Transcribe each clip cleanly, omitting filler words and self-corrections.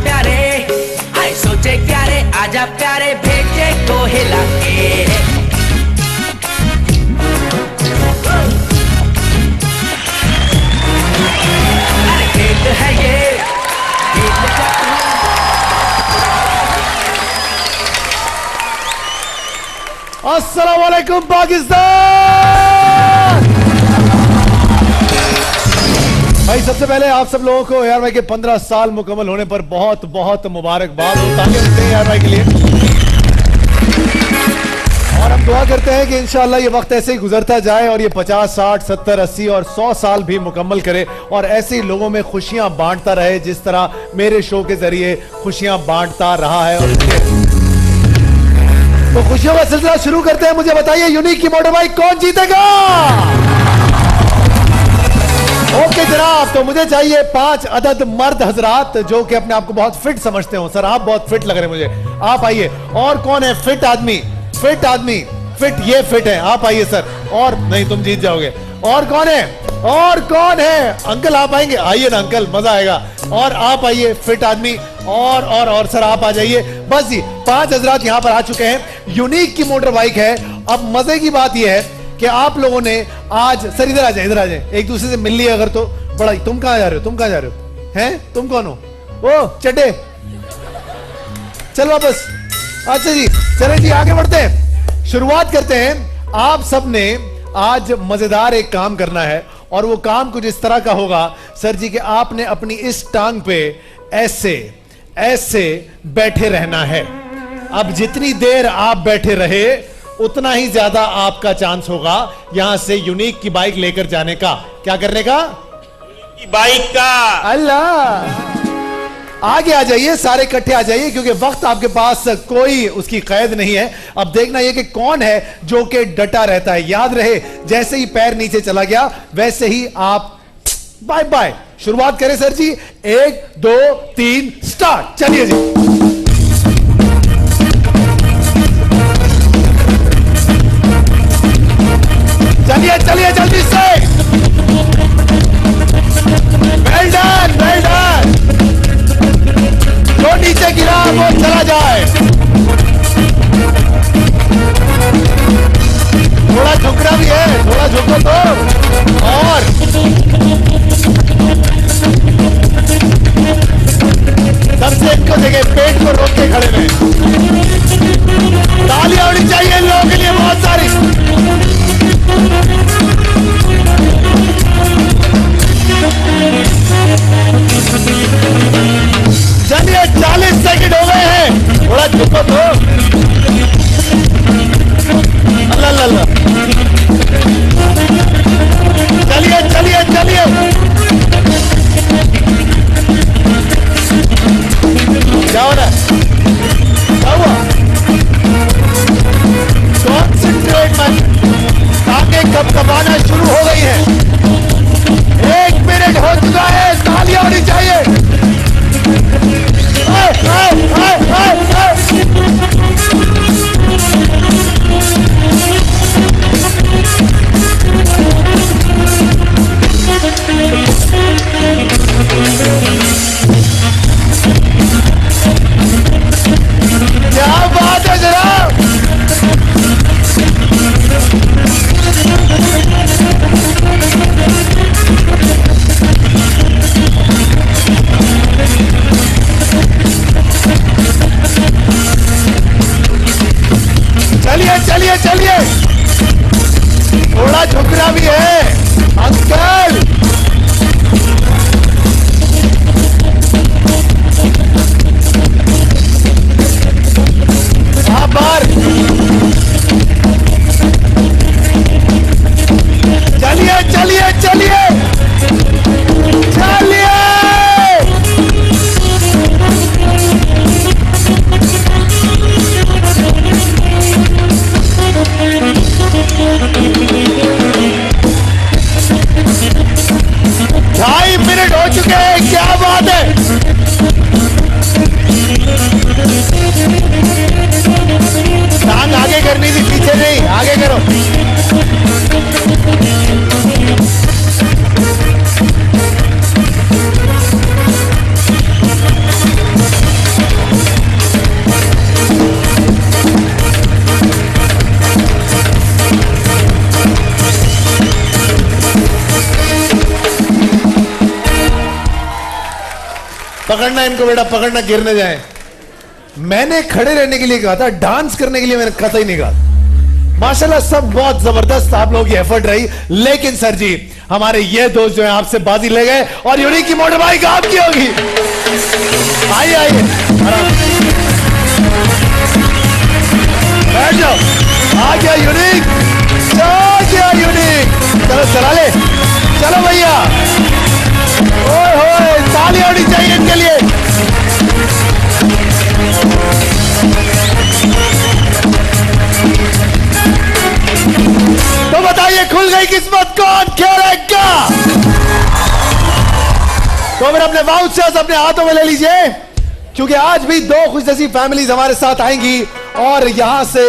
प्यारे, आए सोचे क्या रे, आजा प्यारे भेजे को हिला के। अरे खेल है ये, खेल का अस्सलाम वालेकुम पाकिस्तान। भाई सबसे पहले आप सब लोगों को यार भाई के 15 साल मुकम्मल होने पर बहुत बहुत मुबारकबाद हो। तालियां देते हैं यार भाई के लिए। और हम दुआ करते हैं कि इंशाअल्लाह ये वक्त ऐसे ही गुजरता जाए और ये 50, 60, 70, 80 और 100 साल भी मुकम्मल करे और ऐसे ही लोगों में खुशियां बांटता रहे जिस तरह मेरे शो के जरिए खुशियां बांटता रहा है। और तो खुशियों का सिलसिला शुरू करते हैं। मुझे बताइए यूनिक की मोटर बाइक कौन जीतेगा? ओके जनाब, तो मुझे चाहिए 5 अदद मर्द हजरात जो कि अपने आप को बहुत फिट समझते हो। सर आप बहुत फिट लग रहे हैं मुझे, आप आइए। और कौन है फिट आदमी? फिट आदमी, फिट, ये फिट है, आप आइए सर। और नहीं, तुम जीत जाओगे। और कौन है? और कौन है? अंकल आप आएंगे? आइए ना अंकल, मजा आएगा। और आप आइए फिट आदमी। और सर आप आ जाइए। बस जी 5 हजरात यहां पर आ चुके हैं। यूनिक की मोटर बाइक है। अब मजे की बात यह है कि आप लोगों ने आज, सर इधर आ जाए, इधर आ जाए, एक दूसरे से मिल लिए अगर तो बड़ा। तुम कहां जा रहे हो? तुम कहां जा रहे हो? हैं तुम कौन हो? ओ चड्डे, चलो वापस। अच्छा जी चलें जी आगे बढ़ते हैं, शुरुआत करते हैं। आप सब ने आज मजेदार एक काम करना है और वो काम कुछ इस तरह का होगा सर जी कि आपने अपनी इस टांग पे ऐसे ऐसे बैठे रहना है। अब जितनी देर आप बैठे रहे उतना ही ज्यादा आपका चांस होगा यहां से यूनिक की बाइक लेकर जाने का। क्या करने का? बाइक का। अल्लाह, आगे आ जाइए, सारे इकट्ठे आ जाइए क्योंकि वक्त आपके पास कोई उसकी कैद नहीं है। अब देखना यह कि कौन है जो कि डटा रहता है। याद रहे जैसे ही पैर नीचे चला गया वैसे ही आप बाय बाय। शुरुआत करें सर जी, 1 2 3 स्टार्ट। चलिए जी, चलिए चलिए जल्दी से। Well done, well done. जो नीचे गिरा वो चला जाए। थोड़ा झुकना भी है, थोड़ा झुको तो। और सबसे एक को जगह पेट को रोक के खड़े रहे। तालियां होनी चाहिए इन लोगों के लिए बहुत सारी। चलिए 40 सेकंड हो गए हैं, थोड़ा झुको तो। अल्लाह अल्लाह, चलिए चलिए चलिए। क्या हो रहा है? क्या हुआ? कॉन्सेंट्रेट मत, आगे कब-कबाना शुरू हो गई है। 1 मिनट हो चुका है, तालियां होनी चाहिए। क्या बात है जनाब? चलिए चलिए चलिए, थोड़ा झुकना भी है अंकल। बार चलिए चलिए चलिए चलिए। ढाई मिनट हो चुके हैं, क्या बात है। टांग आगे करनी थी, पीछे नहीं, आगे करो। पकड़ना इनको बेटा, पकड़ना, गिरने जाए। मैंने खड़े रहने के लिए कहा था, डांस करने के लिए मैंने कतई नहीं कहा। माशाल्लाह सब बहुत जबरदस्त आप लोगों की एफर्ट रही, लेकिन सर जी हमारे ये दोस्त जो है आपसे बाजी ले गए और यूनिक की मोटर बाइक आपकी होगी। आइए आइए बैठ जाओ। आ गया यूनिक, आ गया यूनिक। चलो चला ले, चलो भैया। ओए होए, ताली होनी चाहिए इनके लिए। तो बताइए खुल गई किस्मत, कौन खेलेगा? तो फिर अपने वाउचर्स अपने हाथों में ले लीजिए, क्योंकि आज भी दो खुशनसीब फैमिलीज हमारे साथ आएंगी और यहां से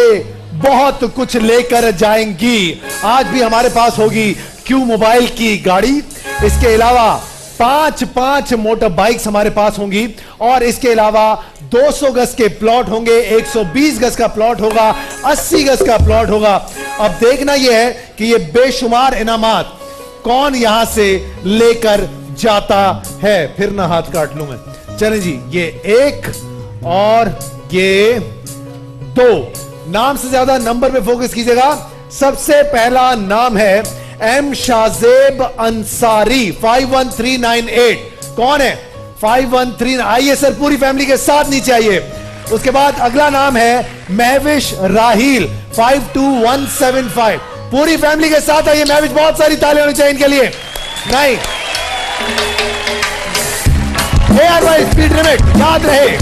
बहुत कुछ लेकर जाएंगी। आज भी हमारे पास होगी क्यू मोबाइल की गाड़ी, इसके अलावा 5 मोटर बाइक्स हमारे पास होंगी और इसके अलावा 200 गज के प्लॉट होंगे, 120 गज का प्लॉट होगा, 80 गज का प्लॉट होगा। अब देखना यह है कि ये बेशुमार इनामात कौन यहां से लेकर जाता है। फिर ना हाथ काट लूं मैं। चलें जी, ये 1 और ये 2 नाम से ज्यादा नंबर पे फोकस कीजिएगा। सबसे पहला नाम है एम शाजेब अंसारी 51398। कौन है 513? आइए सर पूरी फैमिली के साथ नीचे आइए। उसके बाद अगला नाम है महविश राहील 52175। पूरी फैमिली के साथ आइए। महविश, बहुत सारी तालियां होनी चाहिए इनके लिए। नहीं भाई, स्पीड लिमिट याद रहे।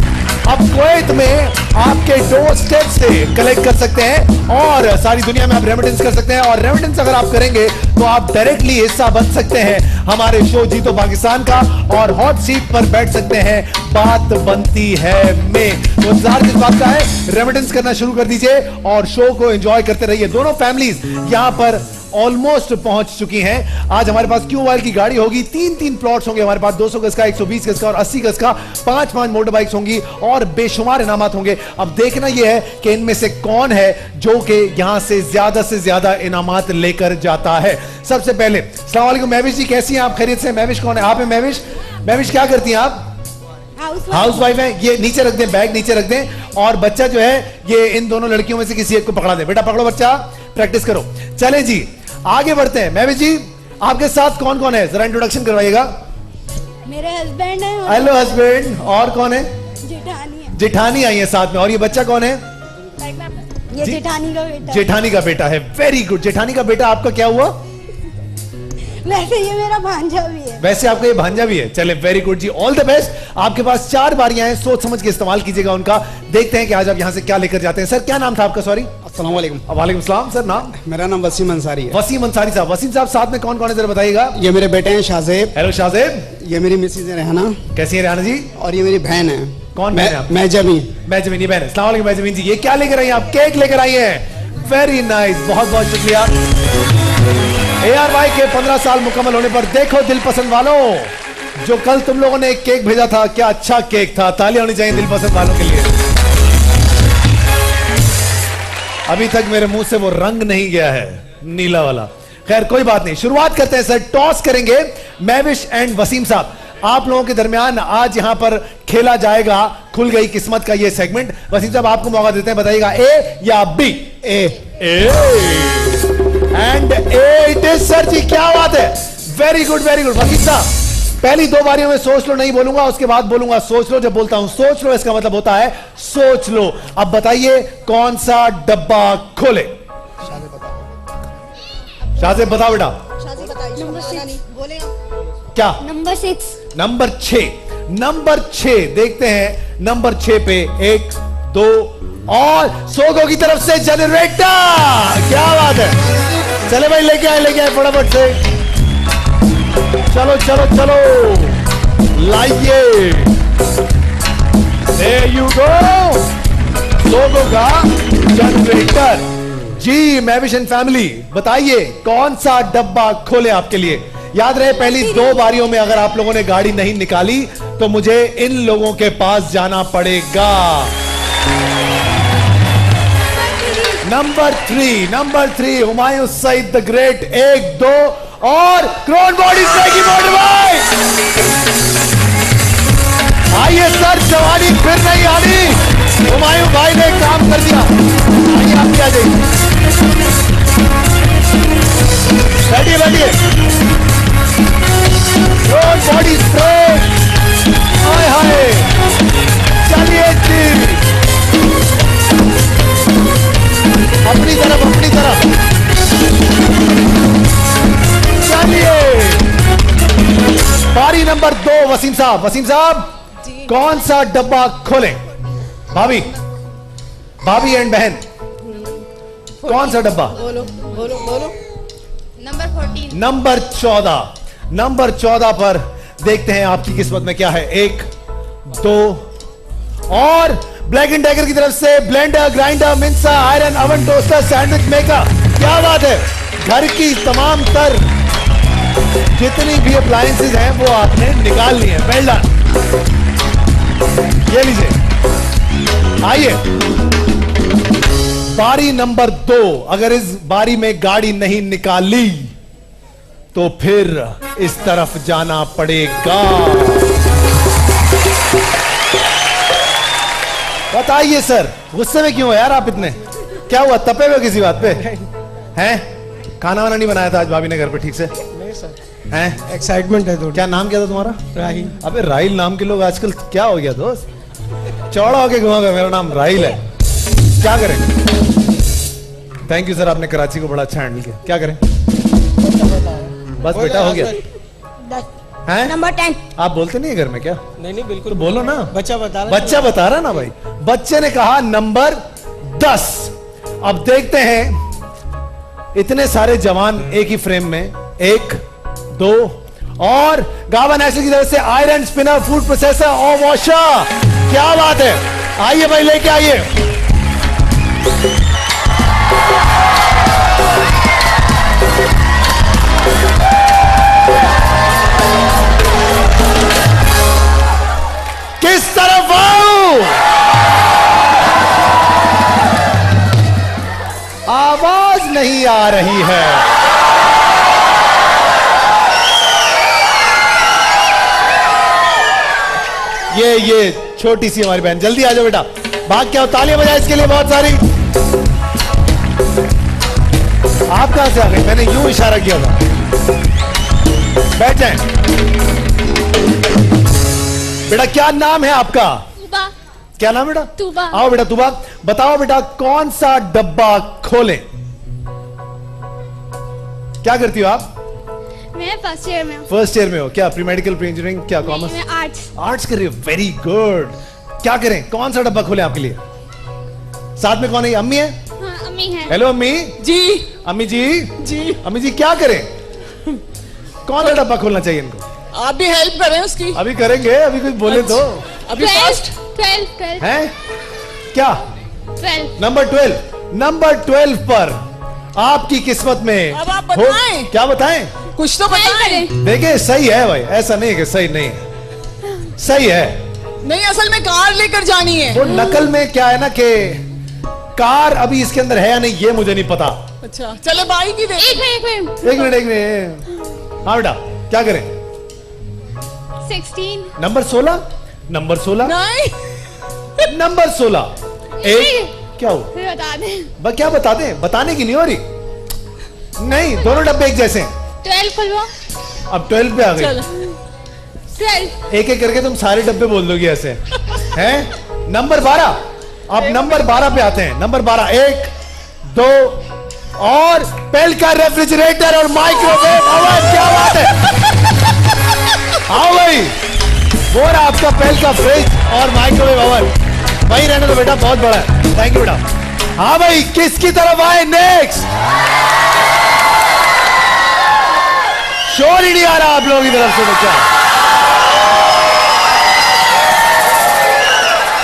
अब कुवैत में आपके डोर स्टेप से कलेक्ट कर सकते हैं और सारी दुनिया में आप रेमिटेंस कर सकते हैं, और रेमिटेंस अगर आप करेंगे तो आप डायरेक्टली हिस्सा बन सकते हैं हमारे शो जीतो पाकिस्तान का और हॉट सीट पर बैठ सकते हैं बात बनती है में। तो इंतजार किस बात का है? रेमिटेंस करना शुरू कर दीजिए और शो को एंजॉय करते रहिए। दोनों फैमिलीज यहां पर ऑलमोस्ट पहुंच चुकी हैं। आज हमारे पास क्यू मोबाइल की गाड़ी होगी, 3 प्लॉट्स होंगे हमारे पास, 200 गज का, 120 गज का और 80 गज का। 5 मोटर बाइक्स होंगी और बेशुमार इनामात होंगे। अब देखना यह है कि इनमें से कौन है जो कि यहां से ज्यादा इनामात लेकर जाता है। सबसे पहले अस्सलाम वालेकुम महविश जी, कैसी हैं आप? खैरियत से? महविश कौन है? आप है महविश? महविश क्या करती हैं आप? हाउस वाइफ है। ये नीचे रख दें, बैग नीचे रख दें, और बच्चा जो है ये इन दोनों लड़कियों में से किसी एक को पकड़ा दे। बेटा पकड़ो बच्चा, प्रैक्टिस करो। चलें जी आगे बढ़ते हैं। महविश जी आपके साथ कौन कौन है, जरा इंट्रोडक्शन करवाइएगा। मेरे हस्बैंड है। Hello husband. और कौन है? जेठानी है। जेठानी आई है साथ में। और ये बच्चा कौन है? ये जेठानी का बेटा। जेठानी का बेटा है। Very good. जेठानी का बेटा आपका क्या हुआ? वैसे ये मेरा भांजा भी है। वैसे आपका ये भांजा भी है। चले वेरी गुड जी, ऑल द बेस्ट। आपके पास 4 बारियां हैं, सोच समझ के इस्तेमाल कीजिएगा उनका। देखते हैं कि आज आप यहां से क्या लेकर जाते हैं। सर क्या नाम था आपका? सॉरी। अस्सलाम वालेकुम। वालेकुम सलाम। सर नाम? मेरा नाम वसीम अंसारी है। वसीम अंसारी साहब। वसीम साहब साथ में कौन कौन है जरा बताइएगा। ये मेरे बेटे हैं शाहजेब। हेलो शाहजेब। ये मेरी मिसेज है रेहाना। कैसी है रेहाना जी? और ये मेरी बहन है। कौन बहन है आप? मैं जमीन। मैं जमीनी बहन है। अस्सलाम वालेकुम मैं जमीन जी। ये क्या लेकर आई हैं आप? केक लेकर आई हैं। वेरी नाइस, बहुत बहुत शुक्रिया। ARY के 15 साल मुकम्मल होने पर देखो दिल पसंद वालों, जो कल तुम लोगों ने एक केक भेजा था, क्या अच्छा केक था। तालियां होनी चाहिए दिल पसंद वालों के लिए। अभी तक मेरे मुंह से वो रंग नहीं गया है, नीला वाला। खैर कोई बात नहीं, शुरुआत करते हैं सर। टॉस करेंगे महविश एंड वसीम साहब। आप लोगों के दरमियान आज यहां पर खेला जाएगा खुल गई किस्मत का ये सेगमेंट। वसीम साहब आपको मौका देते हैं, बताइएगा ए या B? A. And A it is sir ji, क्या बात है। Very good very good. Wasim साहब पहली 2 बारियों में सोच लो नहीं बोलूंगा, उसके बाद बोलूंगा सोच लो। जब बोलता हूं सोच लो, इसका मतलब होता है सोच लो। अब बताइए कौन सा डब्बा खोले? शाहजेब बताओ बेटा। क्या? नंबर 6। नंबर 6। नंबर 6 देखते हैं। नंबर 6 पे 1 2 और सोगो की तरफ से जनरेटर। क्या बात है। चले भाई लेके आए फटाफट से। चलो चलो चलो लाइए। There you go। सोगो का जनरेटर जी। महविश एंड फैमिली बताइए कौन सा डब्बा खोले आपके लिए। याद रहे पहली 2 बारियों में अगर आप लोगों ने गाड़ी नहीं निकाली तो मुझे इन लोगों के पास जाना पड़ेगा। Number 3 Humayun Saeed the great. 1 2 और क्रोन बॉडी की मोटर बाइक। आइए सर, जवानी फिर नहीं आनी। हुमायूं भाई ने काम कर दिया। आइए आप क्या जाइए, बैठिए बैठिए। बॉडी स्ट्रेट, हाय हाय, चलिए जी, अपनी तरफ अपनी तरफ चलिए। पारी नंबर 2 वसीम साहब। वसीम साहब, कौन सा डब्बा खोलें? भाभी, भाभी एंड बहन, कौन सा डब्बा? बोलो बोलो बोलो। नंबर 14। नंबर 14। नंबर 14 पर देखते हैं आपकी किस्मत में क्या है। 1 2 और ब्लैक एंड टाइगर की तरफ से blender, grinder, mixer, iron, oven, toaster, sandwich maker. क्या बात है, घर की तमाम तर जितनी भी अप्लायंसेस हैं वो आपने निकाल ली है। Well done. ये लीजिए। आइए, बारी नंबर 2। अगर इस बारी में गाड़ी नहीं निकाली तो फिर इस तरफ जाना पड़ेगा। बताइए सर, गुस्से में क्यों हो यार आप इतने? क्या हुआ, तपे हुए किसी बात पे हैं? खाना वाना नहीं बनाया था आज भाभी ने घर पे ठीक से? नहीं सर, हैं? एक्साइटमेंट है थोड़ी। क्या नाम क्या था तुम्हारा? राहिल। अबे राहिल नाम के लोग आजकल क्या हो गया दोस्त? चौड़ा होके घुमाओगे, मेरा नाम राहिल है, क्या करें? थैंक यू सर, आपने कराची को बड़ा अच्छा हैंडल किया। क्या करें, बस बेटा हो गया। हैं? नंबर 10। आप बोलते नहीं है घर में क्या? नहीं नहीं बिल्कुल, तो बोलो ना। बच्चा बता रहा, बच्चा बता रहा ना भाई। बच्चे ने कहा नंबर 10। अब देखते हैं, इतने सारे जवान एक ही फ्रेम में। 1 2 और गावा नेशनल की तरफ से आयरन, स्पिनर, फूड प्रोसेसर और वॉशर। क्या बात है, आइए भाई लेके आइए। किस तरफ आऊं? आवाज नहीं आ रही है। ये छोटी सी हमारी बहन, जल्दी आ जाओ बेटा, भाग क्या हो, तालियां बजाए इसके लिए बहुत सारी। आप कहां से आ गए? मैंने यूं इशारा किया था। बैठ जाएं बेटा। क्या नाम है आपका? तूबा। क्या नाम बेटा? तूबा। आओ बेटा तूबा, बताओ बेटा कौन सा डब्बा खोलें? क्या करती हो आप? मैं फर्स्ट ईयर में हूँ। फर्स्ट ईयर में हो? क्या प्री मेडिकल, प्री इंजीनियरिंग, क्या कॉमर्स? मैं आर्ट्स। आर्ट्स कर रही हो, वेरी गुड। क्या करें, कौन सा डब्बा खोले आपके लिए? साथ में कौन है? अम्मी है? हाँ, अम्मी है। हेलो अम्मी जी अम्मी जी जी, अम्मी जी क्या करें, कौन सा डब्बा खोलना चाहिए इनको? आप भी हेल्प करें उसकी। अभी करेंगे, अभी कुछ बोले तो। अभी फास्ट 12 हैं? क्या? 12। नंबर 12। नंबर 12 पर आपकी किस्मत में अब आप बताएं। क्या बताएं? कुछ तो बताएं। देखिए सही है भाई, ऐसा नहीं है कि सही नहीं है, सही है। नहीं, असल में कार लेकर जानी है। वो नकल में क्या है ना कि कार अभी इसके अंदर है या नहीं ये मुझे नहीं पता। अच्छा चले बाइक ही दे। एक मिनट एक मिनट एक मिनट। हाँ बेटा क्या करें? 16। नंबर 16। नंबर 16। नहीं नंबर 16। एक क्या हो? फिर बता दें। क्या बता दें? बताने की नहीं हो रही। नहीं, दोनों डब्बे एक जैसे हैं। 12 खुलवा। अब 12 पे आ गई। चल 12। एक एक करके तुम सारे डब्बे बोल दोगी ऐसे हैं। नंबर 12। अब नंबर 12 पे आते हैं। नंबर 12। 1 2 और पेल का रेफ्रिजरेटर और माइक्रोवेव ओवन। क्या बात है, आओ भाई, वो रहा आपका पेल का फ्रिज और माइक्रोवेव ओवन। वही रहने दो बेटा, बहुत बड़ा है। थैंक यू बेटा। हाँ भाई, किसकी तरफ आए नेक्स्ट? शोर ही नहीं आ रहा आप लोगों की तरफ से बच्चा।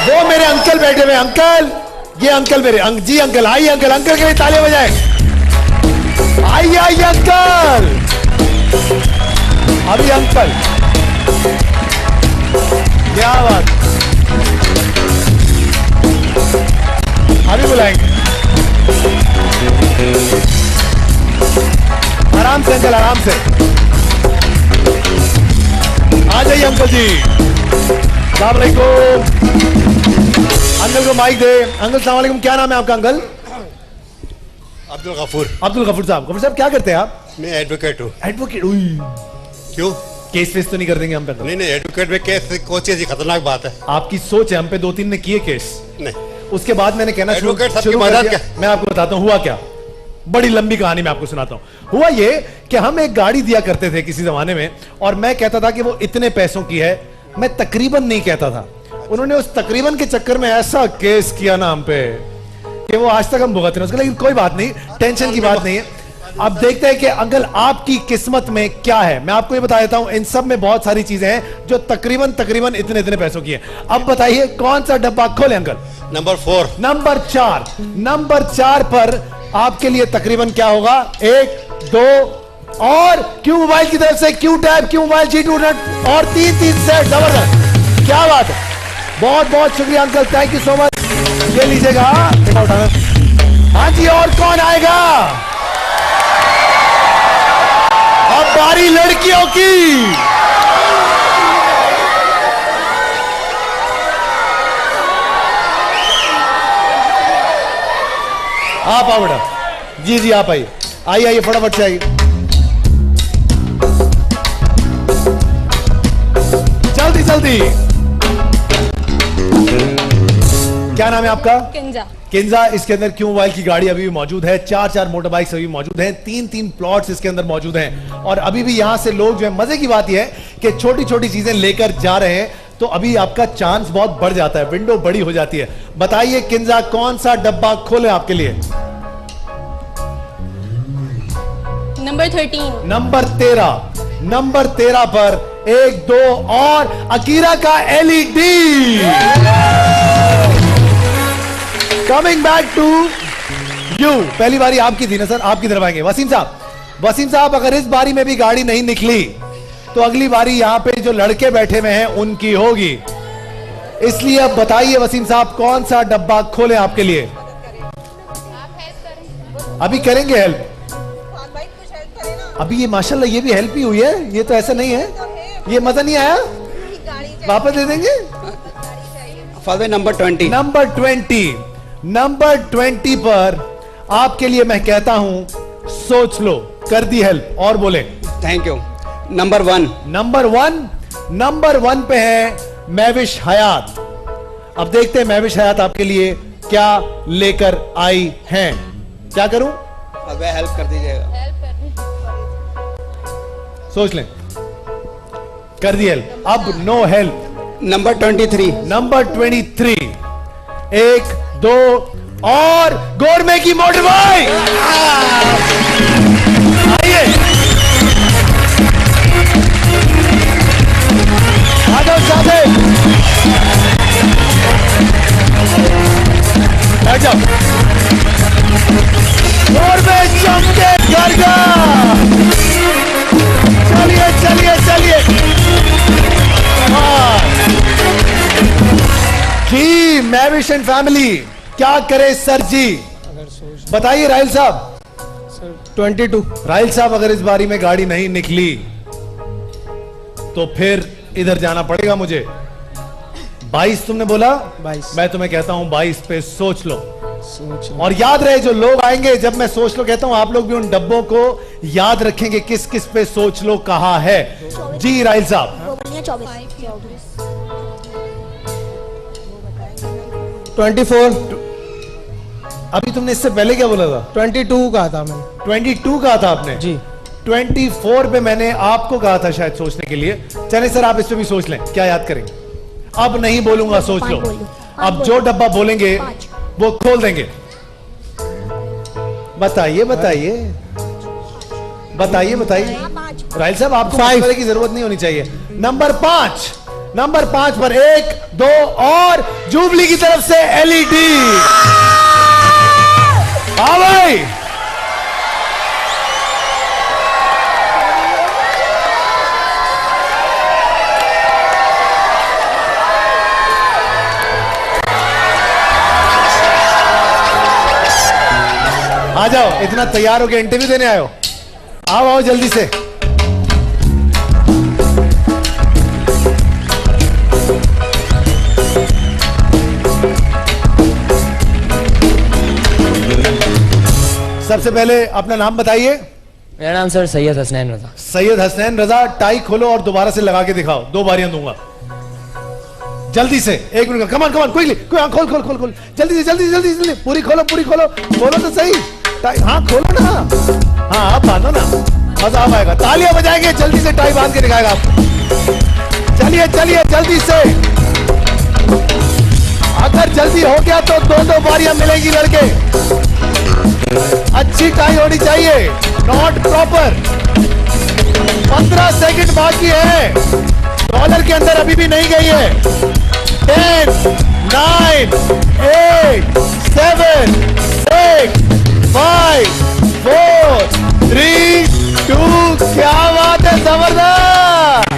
वो मेरे अंकल बैठे हुए। अंकल, ये अंकल मेरे जी अंकल, आइए अंकल, अंकल के लिए तालियां बजाएं। आइए आइए अंकल, अभी अंकल, क्या बात, अभी बुलाएंगे। आराम से अंकल, आराम से आ जाइए अंकल जी। अस्सलाम वालेकुम। अंकल को माइक दे। अंकल सलाम वालेकुम, क्या नाम है आपका अंकल? अब्दुल गफूर। अब्दुल गफूर साहब। गफूर साहब क्या करते हैं आप? मैं एडवोकेट हूँ। एडवोकेट? क्यों? केस वेस तो नहीं कर देंगे हम पे? तो नहीं नहीं, एडवोकेट में केस कोई चीज खतरनाक बात है। आपकी सोच है, हम पे 2-3 ने किए केस। नहीं, उसके बाद मैंने कहना एडवोकेट साहब की शुरू कर मदद दिया। क्या? मैं आपको बताता हूँ हुआ क्या। बड़ी लंबी कहानी मैं आपको सुनाता हूँ। हुआ ये कि हम एक गाड़ी दिया करते थे किसी जमाने में, और मैं कहता था कि वो इतने पैसों की है। मैं तकरीबन नहीं कहता था। उन्होंने उस तकरीबन के चक्कर में ऐसा केस किया ना हम पे कि वो आज तक हम भुगत रहे हैं उसका। लेकिन कोई बात नहीं, टेंशन की बात नहीं है। अब देखते हैं कि अंकल आपकी किस्मत में क्या है। मैं आपको ये बता देता हूं, इन सब में बहुत सारी चीजें हैं जो तकरीबन इतने पैसों की हैं। अब बताइए कौन सा डब्बा खोले अंकल? नंबर 4। नंबर 4। नंबर 4 पर आपके लिए तकरीबन क्या होगा? 1 2 और क्यू मोबाइल की तरफ से Q tab, Q mobile, G2 नट और 3 सेट। जबरदस्त, क्या बात है। बहुत बहुत शुक्रिया uncle, thank you so much. ये लीजिएगा। हाँ जी, और कौन आएगा? अब बारी लड़कियों की। आप आओ बेटा। जी जी आप आइए, आइए फटाफट से आइए। जल्दी जल्दी। क्या नाम है आपका? किंजा। किंजा। इसके अंदर क्यों मोबाइल की गाड़ी अभी भी मौजूद है। 4 मोटर बाइक्स अभी मौजूद हैं। 3 प्लॉट्स इसके अंदर मौजूद हैं। और अभी भी यहां से लोग जो है, मजे की बात यह है कि छोटी छोटी चीजें लेकर जा रहे हैं, तो अभी आपका चांस बहुत बढ़ जाता है, विंडो बड़ी हो जाती है। बताइए किंजा, कौन सा डब्बा खोले आपके लिए? नंबर 13। नंबर 13। नंबर 13 पर 1 2 और अकीरा का LED। Coming back to you. पहली बारी आपकी थी ना सर, आपकी तरफ आएंगे वसीम साहब। वसीम साहब, अगर इस बारी में भी गाड़ी नहीं निकली तो अगली बारी यहां पे जो लड़के बैठे हुए हैं उनकी होगी। इसलिए अब बताइए वसीम साहब, कौन सा डब्बा खोले आपके लिए? अभी करेंगे हेल्प। अभी ये माशाल्लाह ये भी हेल्प ही हुई है, ये तो ऐसा नहीं है। ये मजा नहीं आया, वापस दे देंगे। नंबर 20। नंबर 20। नंबर 20 पर आपके लिए मैं कहता हूं, सोच लो। कर दी हेल्प और बोले thank you. Number 1। Number 1। Number 1 पे है महविश हयात। अब देखते हैं महविश हयात आपके लिए क्या लेकर आई हैं। क्या करूं? अब हेल्प कर दीजिएगा। सोच लें। कर दी हेल्प, अब नो हेल्प। नंबर 23। नंबर 23। 1 2 और गोरमे की मोटर बाइक। आइए आ जाओ साथे, बैठ जाओ। गोरमे चमके गरगा। चलिए चलिए चलिए जी। महविश एंड फैमिली क्या करे सर जी? बताइए राहिल साहब। 22। राहिल साहब, अगर इस बारी में गाड़ी नहीं निकली तो फिर इधर जाना पड़ेगा मुझे। 22 तुमने बोला? 22। मैं तुम्हें कहता हूं 22 पे सोच लो। और याद रहे, जो लोग आएंगे जब मैं सोच लो कहता हूं, आप लोग भी उन डब्बों को याद रखेंगे किस किस पे सोच लो कहा है। जी राहिल साहब। 24। अभी तुमने इससे पहले क्या बोला था? 22 कहा था मैंने। 22 कहा था आपने? जी। 24 पे मैंने आपको कहा था शायद सोचने के लिए। चले सर, आप इस पे भी सोच लें, क्या याद करेंगे? अब नहीं बोलूंगा, सोच लो। अब जो डब्बा बोलेंगे वो खोल देंगे। बताइए बताइए बताइए बताइए। राहिल साहब, आपको मशवरे की जरूरत नहीं होनी चाहिए। नंबर 5। नंबर 5 पर 1 2 और जुबली की तरफ से LED। हाँ भाई, आ जाओ। इतना तैयार होकर इंटरव्यू देने आए हो? आओ आओ जल्दी से। सबसे पहले अपना नाम बताइए। मेरा नाम सर सैयद हसनैन रजा। सैयद हसनैन रजा, टाई खोलो और दोबारा से लगा के दिखाओ। 2 बारियां दूंगा जल्दी से, 1 मिनट का। कमान कमान, क्विकली, खोल खोल खोल खोल, जल्दी से जल्दी जल्दी जल्दी, पूरी खोलो खोलो तो सही। हाँ खोलो ना, हाँ आप बांधो ना, मजा आएगा। तालियां बजाएंगे, जल्दी से टाई बांध के दिखाएगा आपको। चलिए चलिए जल्दी से, अगर जल्दी हो गया तो 2 बारियां मिलेगी लड़के। अच्छी टाई होनी चाहिए, नॉट प्रॉपर। 15 सेकंड बाकी है, डॉलर के अंदर अभी भी नहीं गई है। 10, 9, 8, 7, 6, 5, 4, 3, 2, क्या बात है, जबरदस्त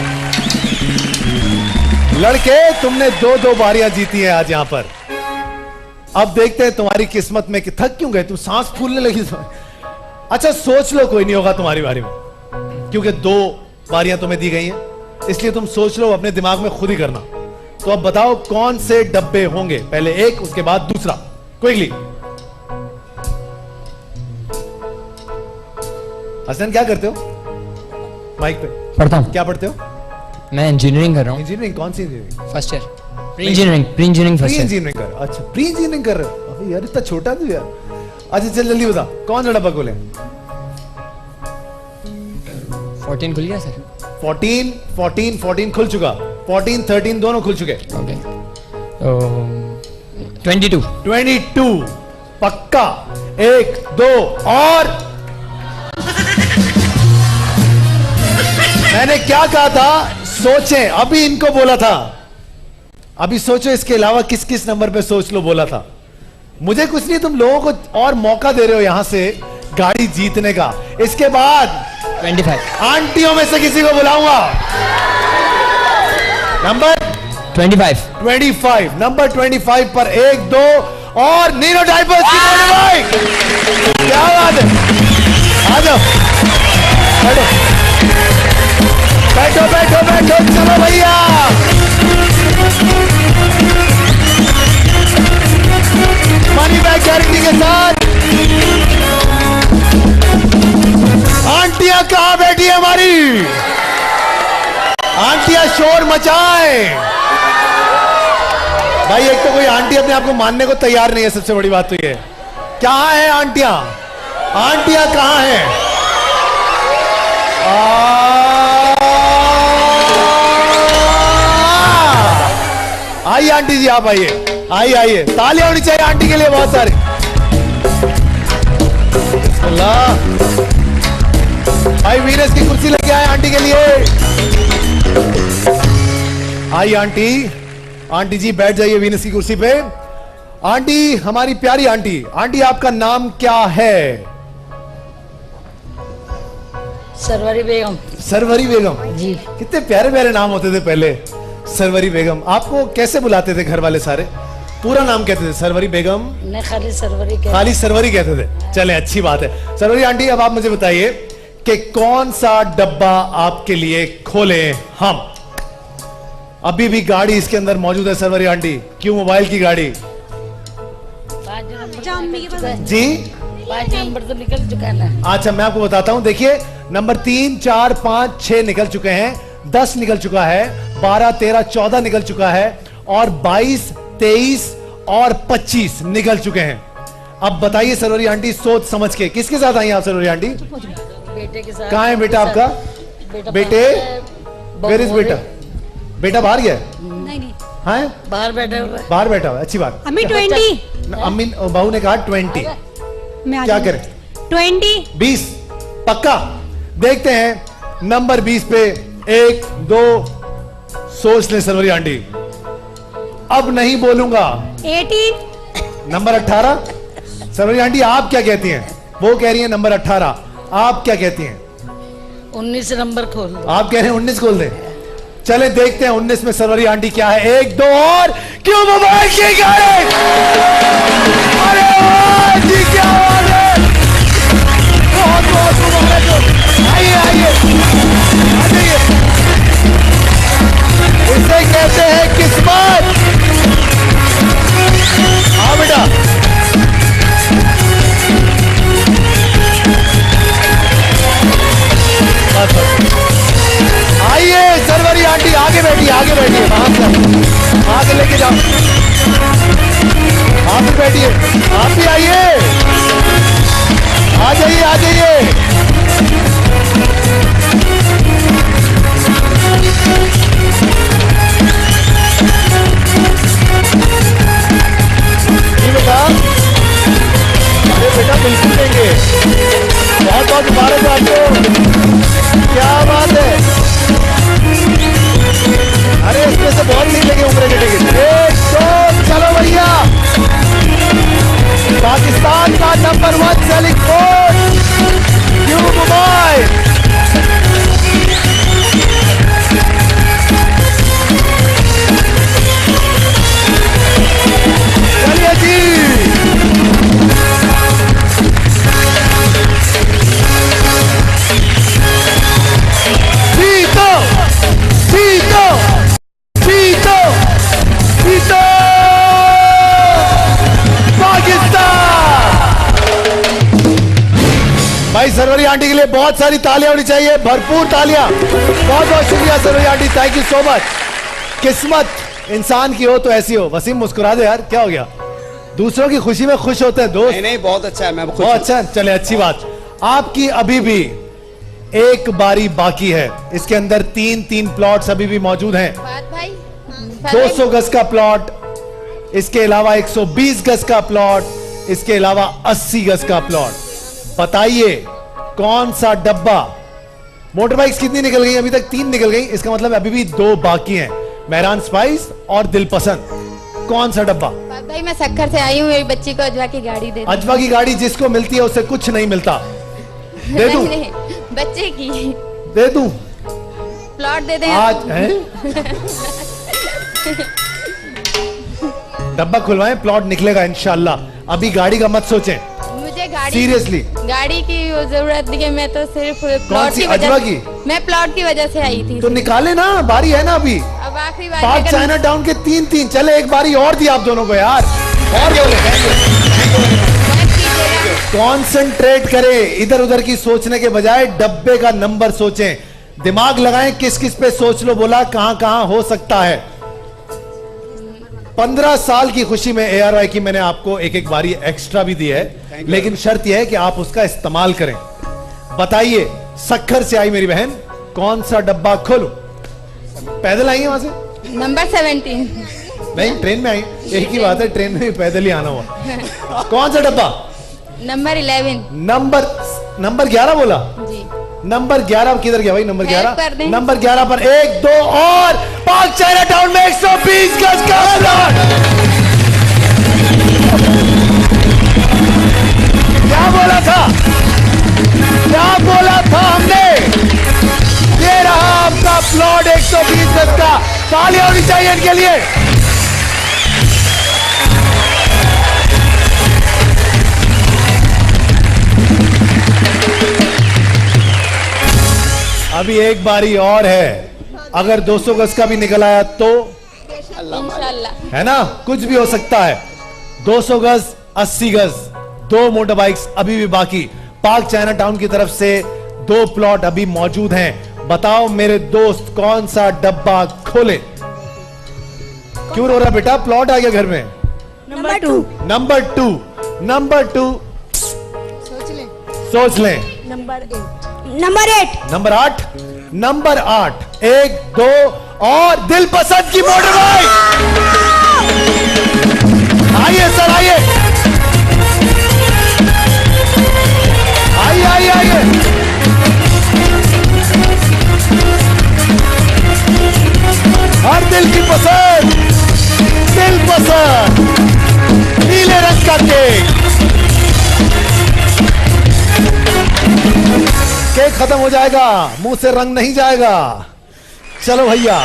लड़के, तुमने 2 बारियां जीती हैं आज यहां पर। अब देखते हैं तुम्हारी किस्मत में कि थक क्यों गए तुम, सांस फूलने लगी। अच्छा सोच लो, कोई नहीं होगा तुम्हारी बारी में, क्योंकि 2 बारियां तुम्हें दी गई हैं, इसलिए तुम सोच लो, अपने दिमाग में खुद ही करना। तो अब बताओ कौन से डब्बे होंगे, पहले एक उसके बाद दूसरा, क्विकली। हसन क्या करते हो? माइक पे पढ़ता हूँ। क्या पढ़ते हो? मैं इंजीनियरिंग कर रहा हूँ। इंजीनियरिंग? कौन सी engineering? First year pre engineering first year. Engineering कर, अच्छा प्री इंजीनियरिंग कर रहे हो? अबे यार इतना छोटा तू यार। अच्छा चल जल्दी बता, कौन सा डब्बा खोले? 14 खुल गया सर। 14 खुल चुका, 14, 13 दोनों खुल चुके। ओके, 22 पक्का। 1, 2 और मैंने क्या कहा था, सोचें, अभी इनको बोला था, अभी सोचो इसके अलावा किस किस नंबर पे सोच लो बोला था। मुझे कुछ नहीं, तुम लोगों को और मौका दे रहे हो यहां से गाड़ी जीतने का। इसके बाद 25 आंटियों में से किसी को बुलाऊंगा। नंबर 25 नंबर 25 पर 1, 2 और नीनो डाइपर्स की भाई, क्या बात है। आ जाओ, बैठो, चलो भैया। मनी बैक गारंटी के साथ आंटियां कहां बैठी है हमारी? आंटियां शोर मचाए भाई। एक तो कोई आंटी अपने आप को मानने को तैयार नहीं है, सबसे बड़ी बात तो ये। कहां है आंटियां? आंटियां कहां है? आइए आंटी जी, आप आइए, आइए। तालियां होनी चाहिए आंटी के लिए बहुत सारी। अल्लाह भाई, वीनस की कुर्सी लेके आए आंटी के लिए। आइए आंटी जी बैठ जाइए वीनस की कुर्सी पे। आंटी, हमारी प्यारी आंटी, आपका नाम क्या है? सरवरी बेगम। सरवरी बेगम जी। कितने प्यारे प्यारे नाम होते थे पहले। सरवरी बेगम, आपको कैसे बुलाते थे घर वाले सारे? पूरा नाम कहते थे? सरवरी बेगम नहीं, खाली सरवरी कहते। खाली सरवरी कहते थे। चले, अच्छी बात है। सरवरी आंटी, अब आप मुझे बताइए कि कौन सा डब्बा आपके लिए खोले हम? अभी भी गाड़ी इसके अंदर मौजूद है सरवरी आंटी। क्यों? मोबाइल की गाड़ी। 5 नंबर जी, 5 नंबर तो निकल चुका है ना। अच्छा मैं आपको बताता हूं, देखिए नंबर 3, 4, 5, 6 निकल चुके हैं, 10 निकल चुका है, 12, 13, 14 निकल चुका है, और 22, 23 और 25 निकल चुके हैं। अब बताइए सरवरी आंटी, सोच समझ के, किसके साथ आई आप सरवरी आंटी? बेटे के साथ। कहाँ है बेटा आपका? बेटे, वेयर इज बेटा? बेटा बाहर गया? नहीं हाँ, बाहर बैठा हुआ है। बाहर बैठा हुआ, अच्छी बात। अम्मी 20। अम्मी बहू ने कहा 20। क्या करें? 20 पक्का। देखते हैं नंबर 20 पे। 1, 2 सोच ले सरवरी आंटी, अब नहीं बोलूंगा। 18। नंबर 18 सरवरी आंटी, आप क्या कहती हैं? वो कह रही है नंबर 18, आप क्या कहती हैं? 19 नंबर खोल दो। आप कह रहे हैं 19 खोल दे। चले देखते हैं 19 में सरवरी आंटी क्या है। 1, 2 और क्यों मोबाइल की गाड़ी। अरे वाह जी, क्या बात है, बहुत बहुत मुबारक हो। आइए आइए आइए, इसे कहते हैं किस्मत। आओ बेटा, जाओ, आप भी बैठिए, आप भी आइए, आ जाइए, आ जाइए। बेटा, अरे बेटा बिल्कुल देंगे, बहुत बहुत मुबारक आपको, क्या बात है। अरे इसमें से बहुत निकलेंगे उम्र के टिकट। एक दो, चलो भैया, पाकिस्तान का number 1 selling phone Q mobile. चलिए जी, जीतो जीतो जीतो जीतो पाकिस्तान। भाई सरवरी आंटी के लिए बहुत सारी तालियां होनी चाहिए, भरपूर तालियां। बहुत बहुत शुक्रिया Sarwari aunty, thank you so much. किस्मत इंसान की हो तो ऐसी हो। वसीम मुस्कुरा दे यार, क्या हो गया? दूसरों की खुशी में खुश होते हैं दोस्त। नहीं नहीं, बहुत अच्छा है, मैं खुश बहुत हूं। अच्छा है, चले अच्छी बात। आपकी अभी भी एक बारी बाकी है, इसके अंदर 3 प्लॉट्स अभी भी मौजूद हैं। भाई 200 गज का प्लॉट, इसके अलावा 120 गज का प्लॉट, इसके अलावा 80 गज का प्लॉट। बताइए कौन सा डब्बा। मोटर बाइक्स कितनी निकल गई? अभी तक 3 निकल गई, इसका मतलब अभी भी 2 बाकी हैं, मेहरान स्पाइस और दिल पसंद। कौन सा डब्बा? भाई मैं सक्खर से आई हूँ, मेरी बच्ची को अजवा की गाड़ी दे दो। अजवा की गाड़ी जिसको मिलती है उसे कुछ नहीं मिलता। दे दूं? नहीं, बच्चे की। दे दूं? प्लॉट दे दें आज है? डब्बा खुलवाएं, प्लॉट निकलेगा इंशाल्लाह। अभी गाड़ी का मत सोचें, मुझे गाड़ी, सीरियसली गाड़ी की वो जरूरत नहीं है, मैं तो सिर्फ प्लॉट सी की अजवा वजह की? मैं प्लॉट की वजह से आई थी। तो निकाले ना, बारी है ना अभी। अब आखिरी बार पार्क चाइना टाउन के 3 चले, एक बारी और दी आप दोनों को यार। और बोले कॉन्सेंट्रेट करें, इधर उधर की सोचने के बजाय डब्बे का नंबर सोचें, दिमाग लगाएं, किस किस पे सोच लो बोला, कहां कहां हो सकता है। 15 साल की खुशी में ARY की मैंने आपको एक बारी एक्स्ट्रा भी दी है, लेकिन शर्त यह है कि आप उसका इस्तेमाल करें। बताइए, सक्खर से आई मेरी बहन, कौन सा डब्बा खोलूं? पैदल आई है वहां से? नंबर 17। नहीं, ट्रेन में आई। एक ही बात है, ट्रेन में भी पैदल ही आना हुआ। कौन सा डब्बा? नंबर 11। नंबर 11 बोला जी। नंबर 11 किधर गया भाई? नंबर 11, कर दें। नंबर 11 पर 1 2 और पार्क चाइना टाउन में 120 गज का प्लॉट। क्या बोला था, क्या बोला था हमने? ये रहा आपका प्लॉट 120 गज का। तालियां होनी चाहिए इनके लिए। अभी एक बारी और है, अगर 200 गज का भी निकल आया तो इंशाल्लाह, है ना, कुछ भी हो सकता है। 200 गज, 80 गज, 2 मोटर बाइक्स अभी भी बाकी। पार्क चाइना टाउन की तरफ से 2 प्लॉट अभी मौजूद हैं। बताओ मेरे दोस्त, कौन सा डब्बा खोले? क्यों रो रहा बेटा? प्लॉट आ गया घर में। नंबर 2। नंबर 2, नंबर 2 सोच लें। नंबर 8। नंबर 8। नंबर 8, नंबर 8, 1 2 और दिल पसंद की मोटर बाइक। आइए सर, आइए आइए आइए आइए। हर दिल की पसंद, दिल पसंद, नीले रंग का केक खत्म हो जाएगा, मुंह से रंग नहीं जाएगा। चलो भैया,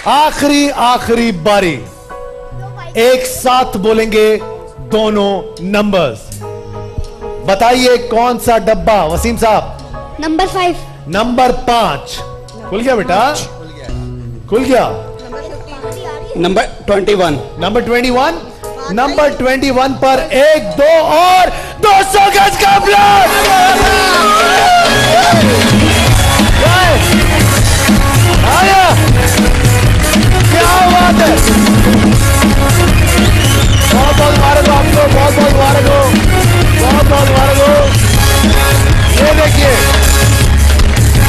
आखिरी बारी, एक साथ बोलेंगे दोनों नंबर्स। बताइए कौन सा डब्बा? वसीम साहब। नंबर 5। नंबर 5 खुल गया बेटा, खुल गया। नंबर 21। नंबर 21, नंबर 21 पर 1 2 और 200 गज का प्लॉट। आया, क्या बात है,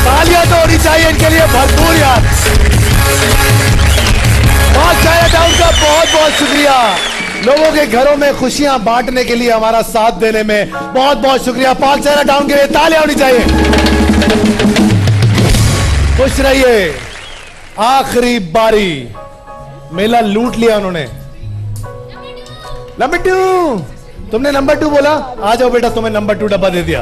तालियां तो होनी चाहिए इनके लिए भरपूर यार। पाक चाइनाटाउन का बहुत बहुत शुक्रिया। लोगों के घरों में खुशियां बांटने के लिए हमारा साथ देने में बहुत बहुत शुक्रिया। पाक चाइनाटाउन के लिए तालियां होनी चाहिए। खुश रहिए। आखिरी बारी, मेला लूट लिया उन्होंने। नंबर 2, तुमने नंबर 2 बोला। आ जाओ बेटा, तुम्हें नंबर 2 डब्बा दे दिया।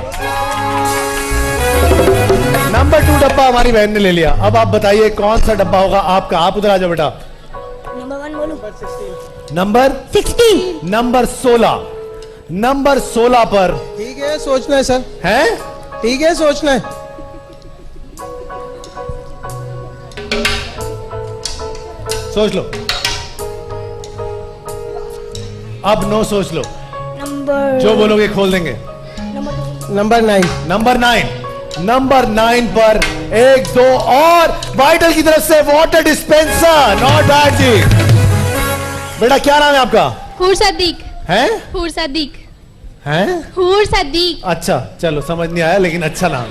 नंबर 2 डब्बा हमारी बहन ने ले लिया। अब आप बताइए कौन सा डब्बा होगा आपका। आप उधर आ जाओ बेटा। नंबर 1 बोलो। नंबर 16। नंबर 16। नंबर 16 पर ठीक है, सोचना है सर। है ठीक है, सोचना है। सोच लो। अब नो सोच लो। नंबर जो बोलोगे खोल देंगे। नंबर 9। नंबर 9। नंबर 9 पर 1 2 और वाइटल की तरफ से वाटर डिस्पेंसर। नॉट बैड जी। बेटा क्या नाम है आपका? हूर सदीक। हैं? हूर सदीक। हैं? हूर सदीक। अच्छा चलो, समझ नहीं आया लेकिन अच्छा नाम।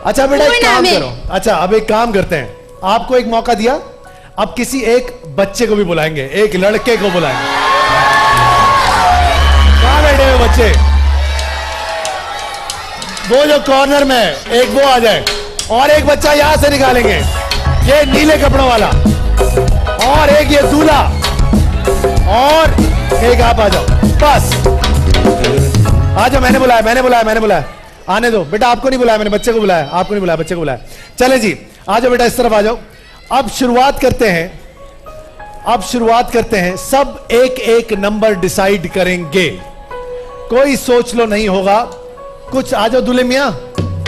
अच्छा बेटा एक हूर काम नाम है। करो। अच्छा अब एक काम करते हैं, आपको एक मौका दिया, अब किसी एक बच्चे को भी बुलाएंगे, एक लड़के को बुलाएंगे। कहां बैठे हुए बच्चे? वो जो कॉर्नर में एक वो आ जाए, और एक बच्चा यहां से निकालेंगे, ये नीले कपड़ों वाला, और एक ये दूल्हा, और एक आप आ जाओ। बस आ जाओ। मैंने बुलाया, मैंने बुलाया, मैंने बुलाया। आने दो बेटा, आपको नहीं बुलाया मैंने, बच्चे को बुलाया। आपको नहीं बुलाया, बच्चे को बुलाया। चले जी, आ जाओ बेटा, इस तरफ आ जाओ। अब शुरुआत करते हैं। अब शुरुआत करते हैं। सब एक एक नंबर डिसाइड करेंगे, कोई सोच लो नहीं होगा कुछ। आ जाओ दूल्हे मियां,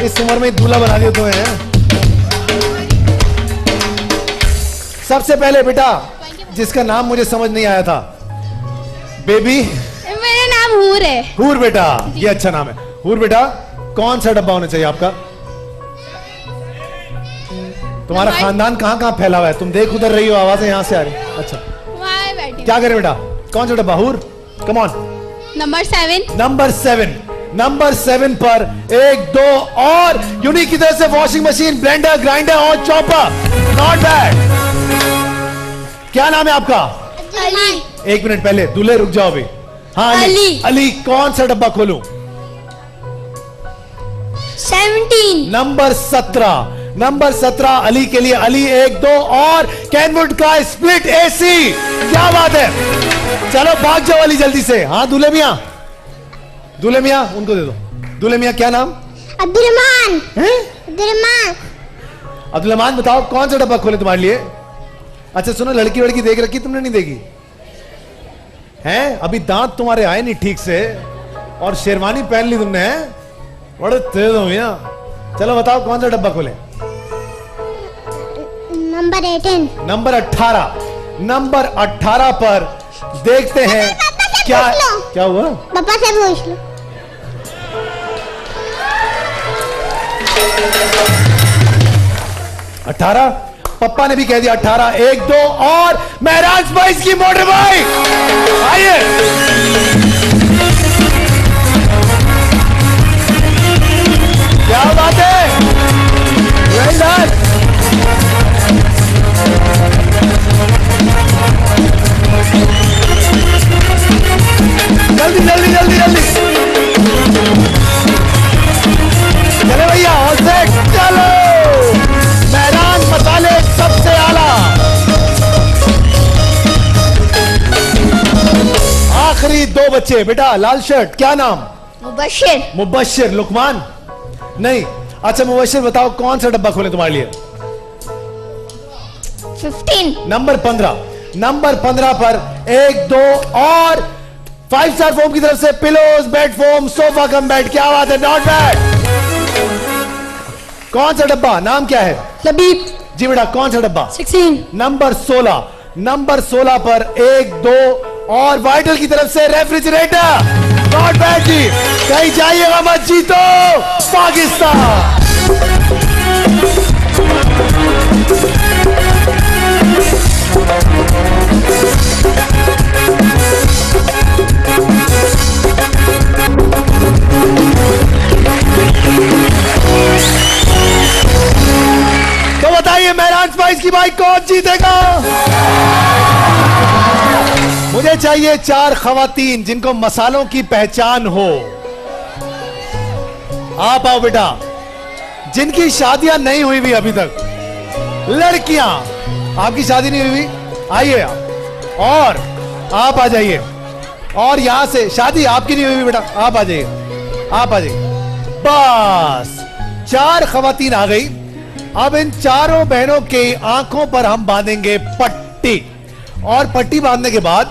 इस उम्र में दूल्हा बना दिया तुम्हें। सबसे पहले बेटा, जिसका नाम मुझे समझ नहीं आया था, बेबी। मेरा नाम हूर है। हूर बेटा, ये अच्छा नाम है। हूर बेटा, कौन सा डब्बा होना चाहिए आपका? तुम्हारा खानदान कहां कहां फैला हुआ है? तुम देख उधर रही हो, आवाजें यहां से आ रही। अच्छा वहाँ बैठी। क्या करें बेटा, कौन सा डब्बा? हूर, come on. Number 7। Number 7। Number 7 पर 1 2 और यूनिक की तरफ से वॉशिंग मशीन, ब्लेंडर, ग्राइंडर और चॉपर। Not bad. क्या नाम है आपका? अली। एक मिनट पहले, दूल्हे रुक जाओ अभी। हाँ अली। अली, कौन सा डब्बा खोलूं? 17। नंबर 17। नंबर 17 अली के लिए। अली 1 2 और कैनवुड का स्प्लिट एसी। क्या बात है। चलो भाग जाओ अली जल्दी से। हाँ दूल्हे मियां, दूल्हे मियां उनको दे दो। दूल्हे मियां क्या नाम? अब्दुलरहमान। हैं? अब्दुलरहमान। अब्दुलरहमान बताओ कौन सा डब्बा खोले तुम्हारे लिए? अच्छा सुनो, लड़की वड़की देख रखी तुमने? नहीं देखी हैं? अभी दांत तुम्हारे आए नहीं ठीक से, और शेरवानी पहन ली तुमने। हैं? बड़े तेज हो मियां। चलो बताओ कौन सा डब्बा खोले? नंबर 18। नंबर 18। नंबर 18 पर देखते हैं क्या क्या हुआ। पापा से पूछ लो। 18 पप्पा ने भी कह दिया 18। 1 2 और महराज स्पाइस की मोटर बाइक। आइए क्या बात है, वेल डन। जल्दी जल्दी जल्दी जल्दी चले भैया, ऑल सेट। चलो महराज मसाले सबसे आला। आखिरी 2 बच्चे। बेटा लाल शर्ट, क्या नाम? मुबश्शिर। मुबश्शिर। लुकमान नहीं। अच्छा मुबश्शिर बताओ कौन सा डब्बा खोले तुम्हारे लिए? 15। नंबर 15। नंबर 15 पर 1 2 और 5 स्टार फोम की तरफ से pillows, bed foam, sofa cum bed. क्या बात है, नॉट बैड। कौन सा डब्बा, नाम क्या है? लबीब। जी बेटा कौन सा डब्बा? 16। नंबर 16। नंबर 16 पर 1 2 और वाइटल की तरफ से रेफ्रिजरेटर। नॉट बैड जी। कहीं जाइएगा मत, जीतो पाकिस्तान। प्राइस की बाइक कौन जीतेगा? मुझे चाहिए 4 खवातीन जिनको मसालों की पहचान हो। आप आओ बेटा, जिनकी शादियां नहीं हुई भी अभी तक। लड़कियां, आपकी शादी नहीं हुई, आइए आप। और आप आ जाइए। और यहां से शादी आपकी नहीं हुई बेटा, आप आ जाइए, आप आ जाइए। बस 4 खवातीन आ गई। अब इन चारों बहनों के आंखों पर हम बांधेंगे पट्टी, और पट्टी बांधने के बाद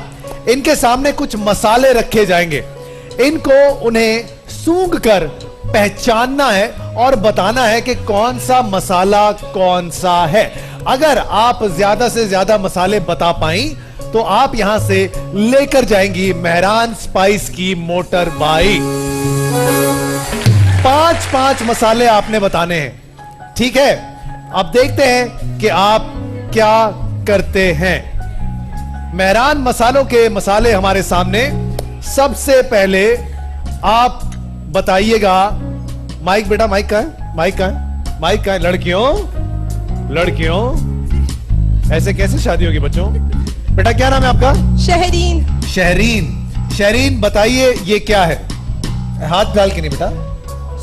इनके सामने कुछ मसाले रखे जाएंगे। इनको उन्हें सूंघ कर पहचानना है और बताना है कि कौन सा मसाला कौन सा है। अगर आप ज्यादा से ज्यादा मसाले बता पाई तो आप यहां से लेकर जाएंगी मेहरान स्पाइस की मोटर बाइक। 5-5 मसाले आपने बताने हैं, ठीक है? अब देखते हैं कि आप क्या करते हैं। मेहरान मसालों के मसाले हमारे सामने। सबसे पहले आप बताइएगा, माइक बेटा, माइक कहां है? माइक कहां है? माइक कहां है? लड़कियों ऐसे कैसे शादी होगी बच्चों? बेटा क्या नाम है आपका? शहरीन बताइए ये क्या है? हाथ डाल के नहीं बेटा,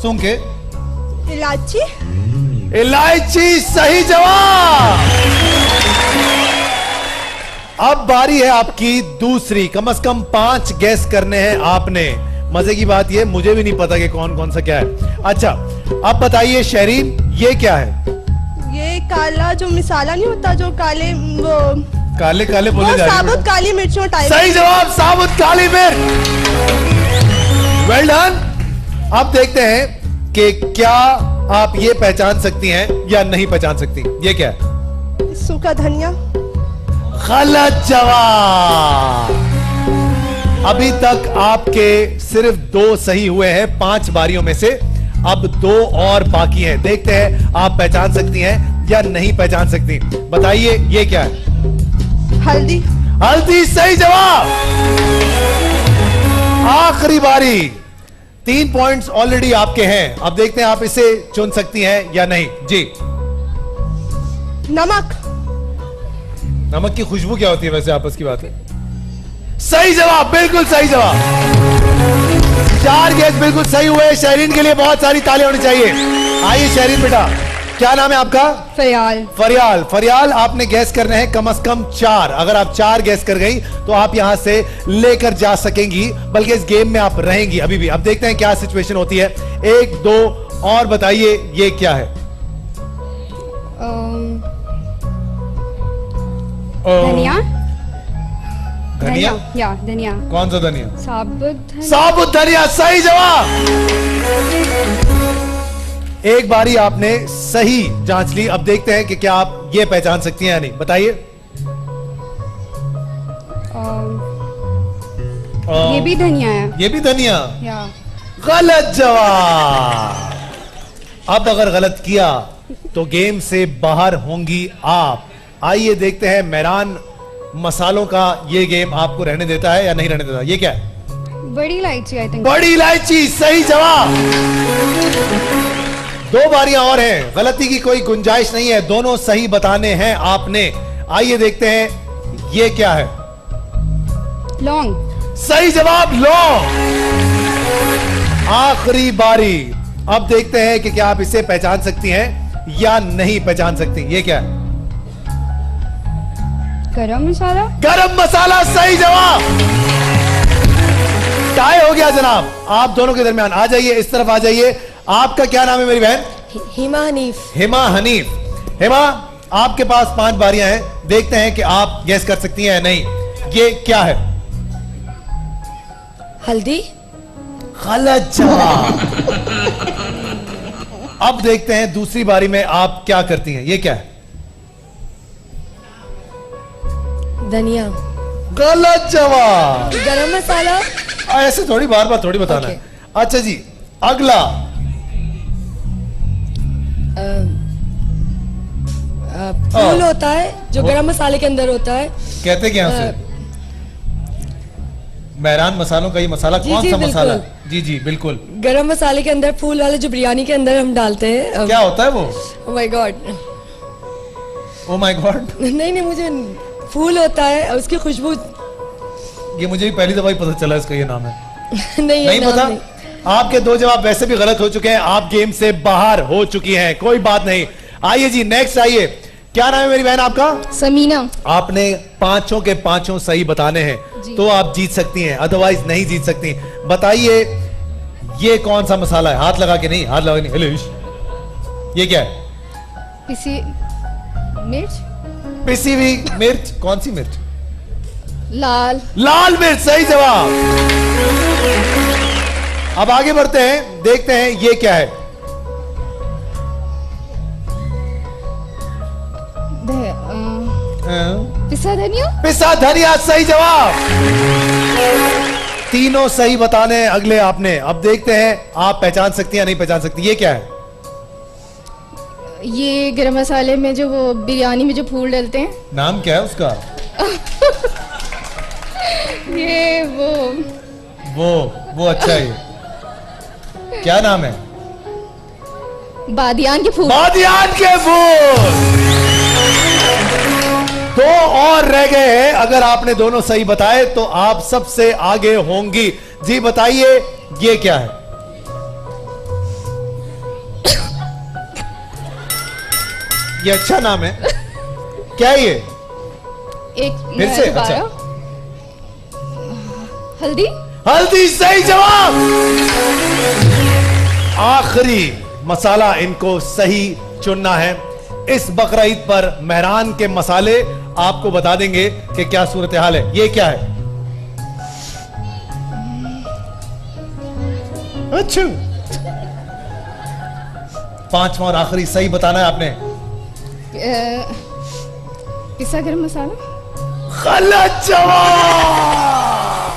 सूंघ के। इलायची सही जवाब। अब बारी है आपकी दूसरी। कम से कम 5 गैस करने हैं आपने। मजे की बात ये, मुझे भी नहीं पता कि कौन कौन सा क्या है। अच्छा अब बताइए शहरीन, ये क्या है? ये काला जो मिसाला नहीं होता, जो काले वो काले बोले जा रहे हैं। साबुत काली मिर्चों टाइप। सही जवाब, साबुत काली मिर्च। Well done. अब देखते हैं कि क्या आप ये पहचान सकती हैं या नहीं पहचान सकती। ये क्या है? सूखा धनिया। गलत जवाब। अभी तक आपके सिर्फ 2 सही हुए हैं 5 बारियों में से। अब 2 और बाकी हैं। देखते हैं आप पहचान सकती हैं या नहीं पहचान सकती। बताइए ये क्या है? हल्दी सही जवाब। आखिरी बारी। 3 पॉइंट्स ऑलरेडी आपके हैं। अब देखते हैं आप इसे चुन सकती हैं या नहीं। जी। नमक की खुशबू क्या होती है वैसे? आपस की बात है। सही जवाब, बिल्कुल सही जवाब। 4 गैस बिल्कुल सही हुए। शहरीन के लिए बहुत सारी तालियां होनी चाहिए। आइए शहरीन बेटा, क्या नाम है आपका? फरियाल। आपने गैस करने हैं कम से कम 4। अगर आप 4 गैस कर गई तो आप यहां से लेकर जा सकेंगी, बल्कि इस गेम में आप रहेंगी अभी भी। अब देखते हैं क्या सिचुएशन होती है। 1, 2 और बताइए ये क्या है? धनिया। कौन सा धनिया? साबुत धनिया सही जवाब। एक बारी आपने सही जांच ली। अब देखते हैं कि क्या आप ये पहचान सकती हैं या नहीं। बताइए। ये भी धनिया है। ये भी धनिया? गलत जवाब। अब अगर गलत किया तो गेम से बाहर होंगी आप। आइए देखते हैं मेहरान मसालों का ये गेम आपको रहने देता है या नहीं रहने देता। ये क्या है? बड़ी इलायची। आई थिंक बड़ी इलायची सही जवाब। 2 बारियां और हैं, गलती की कोई गुंजाइश नहीं है। दोनों सही बताने हैं आपने। आइए देखते हैं ये क्या है? लौंग। सही जवाब, लौंग। आखिरी बारी। अब देखते हैं कि क्या आप इसे पहचान सकती हैं या नहीं पहचान सकती। ये क्या है? गरम मसाला सही जवाब। टाई हो गया जनाब। आप दोनों के दरमियान आ जाइए, इस तरफ आ जाइए। आपका क्या नाम है मेरी बहन? हिमा हनीफ। हिमा, आपके पास 5 बारियां हैं। देखते हैं कि आप गैस कर सकती हैं या नहीं। ये क्या है? हल्दी। गलत जवाब। अब देखते हैं दूसरी बारी में आप क्या करती हैं। ये क्या है? धनिया। गलत जवाब। गरम मसाला। ऐसे थोड़ी बार थोड़ी बताना है। अच्छा जी, अगला। फूल होता है जो गरम मसाले के अंदर होता है। कहते क्या उसे? मेहरान मसालों का ये मसाला कौन सा मसाला? जी बिल्कुल। गरम मसाले के अंदर फूल वाले जो बिरयानी के अंदर हम डालते हैं। क्या होता है वो? Oh my God. Oh my God, नहीं मुझे फूल होता है और उसकी खुशबू ये मुझे भी पहली दफा ही पता चला इसका ये नाम है। नहीं नहीं पता। आपके दो जवाब वैसे भी गलत हो चुके हैं, आप गेम से बाहर हो चुकी हैं, कोई बात नहीं। आइए जी नेक्स्ट आइए, क्या नाम है मेरी बहन आपका? समीना। आपने पांचों के पांचों सही बताने हैं तो आप जीत सकती हैं, अदरवाइज नहीं जीत सकती। बताइए ये कौन सा मसाला है? हाथ लगा के नहीं, हाथ लगा के नहीं। हेलो, ये क्या है? पिसी मिर्च। पिसी हुई मिर्च। कौन सी मिर्च? लाल। लाल मिर्च, सही जवाब। अब आगे बढ़ते हैं, देखते हैं ये क्या है। पिसा धनिया। पिसा धनिया, सही जवाब। तीनों सही बताने हैं अगले आपने। अब देखते हैं आप पहचान सकती हैं या नहीं पहचान सकती। ये क्या है? ये गरम मसाले में जो वो बिरयानी में जो फूल डालते हैं। नाम क्या है उसका? ये वो अच्छा है। क्या नाम है? बादियान के फूल। बादियान के फूल। दो और रह गए हैं, अगर आपने दोनों सही बताए तो आप सबसे आगे होंगी। जी बताइए ये क्या है? ये अच्छा नाम है, क्या है ये? एक फिर से? अच्छा, हल्दी। हल्दी, सही जवाब। आखिरी मसाला इनको सही चुनना है। इस बकरा ईद पर मेहरान के मसाले आपको बता देंगे कि क्या सूरत हाल है। ये क्या है? अच्छा, पांचवा और आखिरी सही बताना है आपने। पिसा गरम मसाला। गलत जवाब।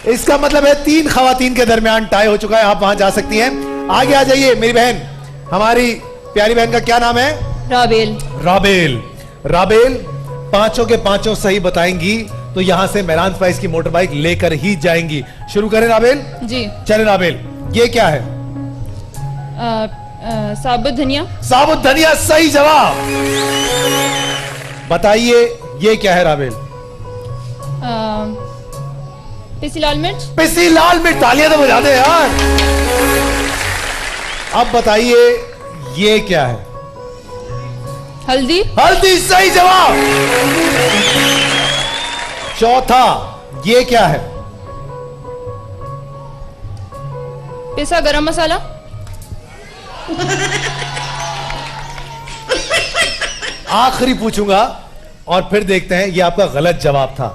इसका मतलब है 3 खवातीन के दरमियान टाई हो चुका है, आप वहां जा सकती हैं। आगे आ जाइए मेरी बहन, हमारी प्यारी बहन का क्या नाम है? राबेल। राबेल। राबेल पांचों के पांचों सही बताएंगी तो यहां से मेहरान प्राइस की मोटर बाइक लेकर ही जाएंगी। शुरू करें राबेल? जी। चले राबेल, ये क्या है? साबुत धनिया। साबुत धनिया, सही जवाब। बताइए ये क्या है राबेल? पिसी लाल मिर्च। पिसी लाल मिर्च, तालियां तो बजा दे यार। अब बताइए ये क्या है? हल्दी। हल्दी, सही जवाब। चौथा ये क्या है? पिसा गरम मसाला। आखिरी पूछूंगा और फिर देखते हैं, ये आपका गलत जवाब था।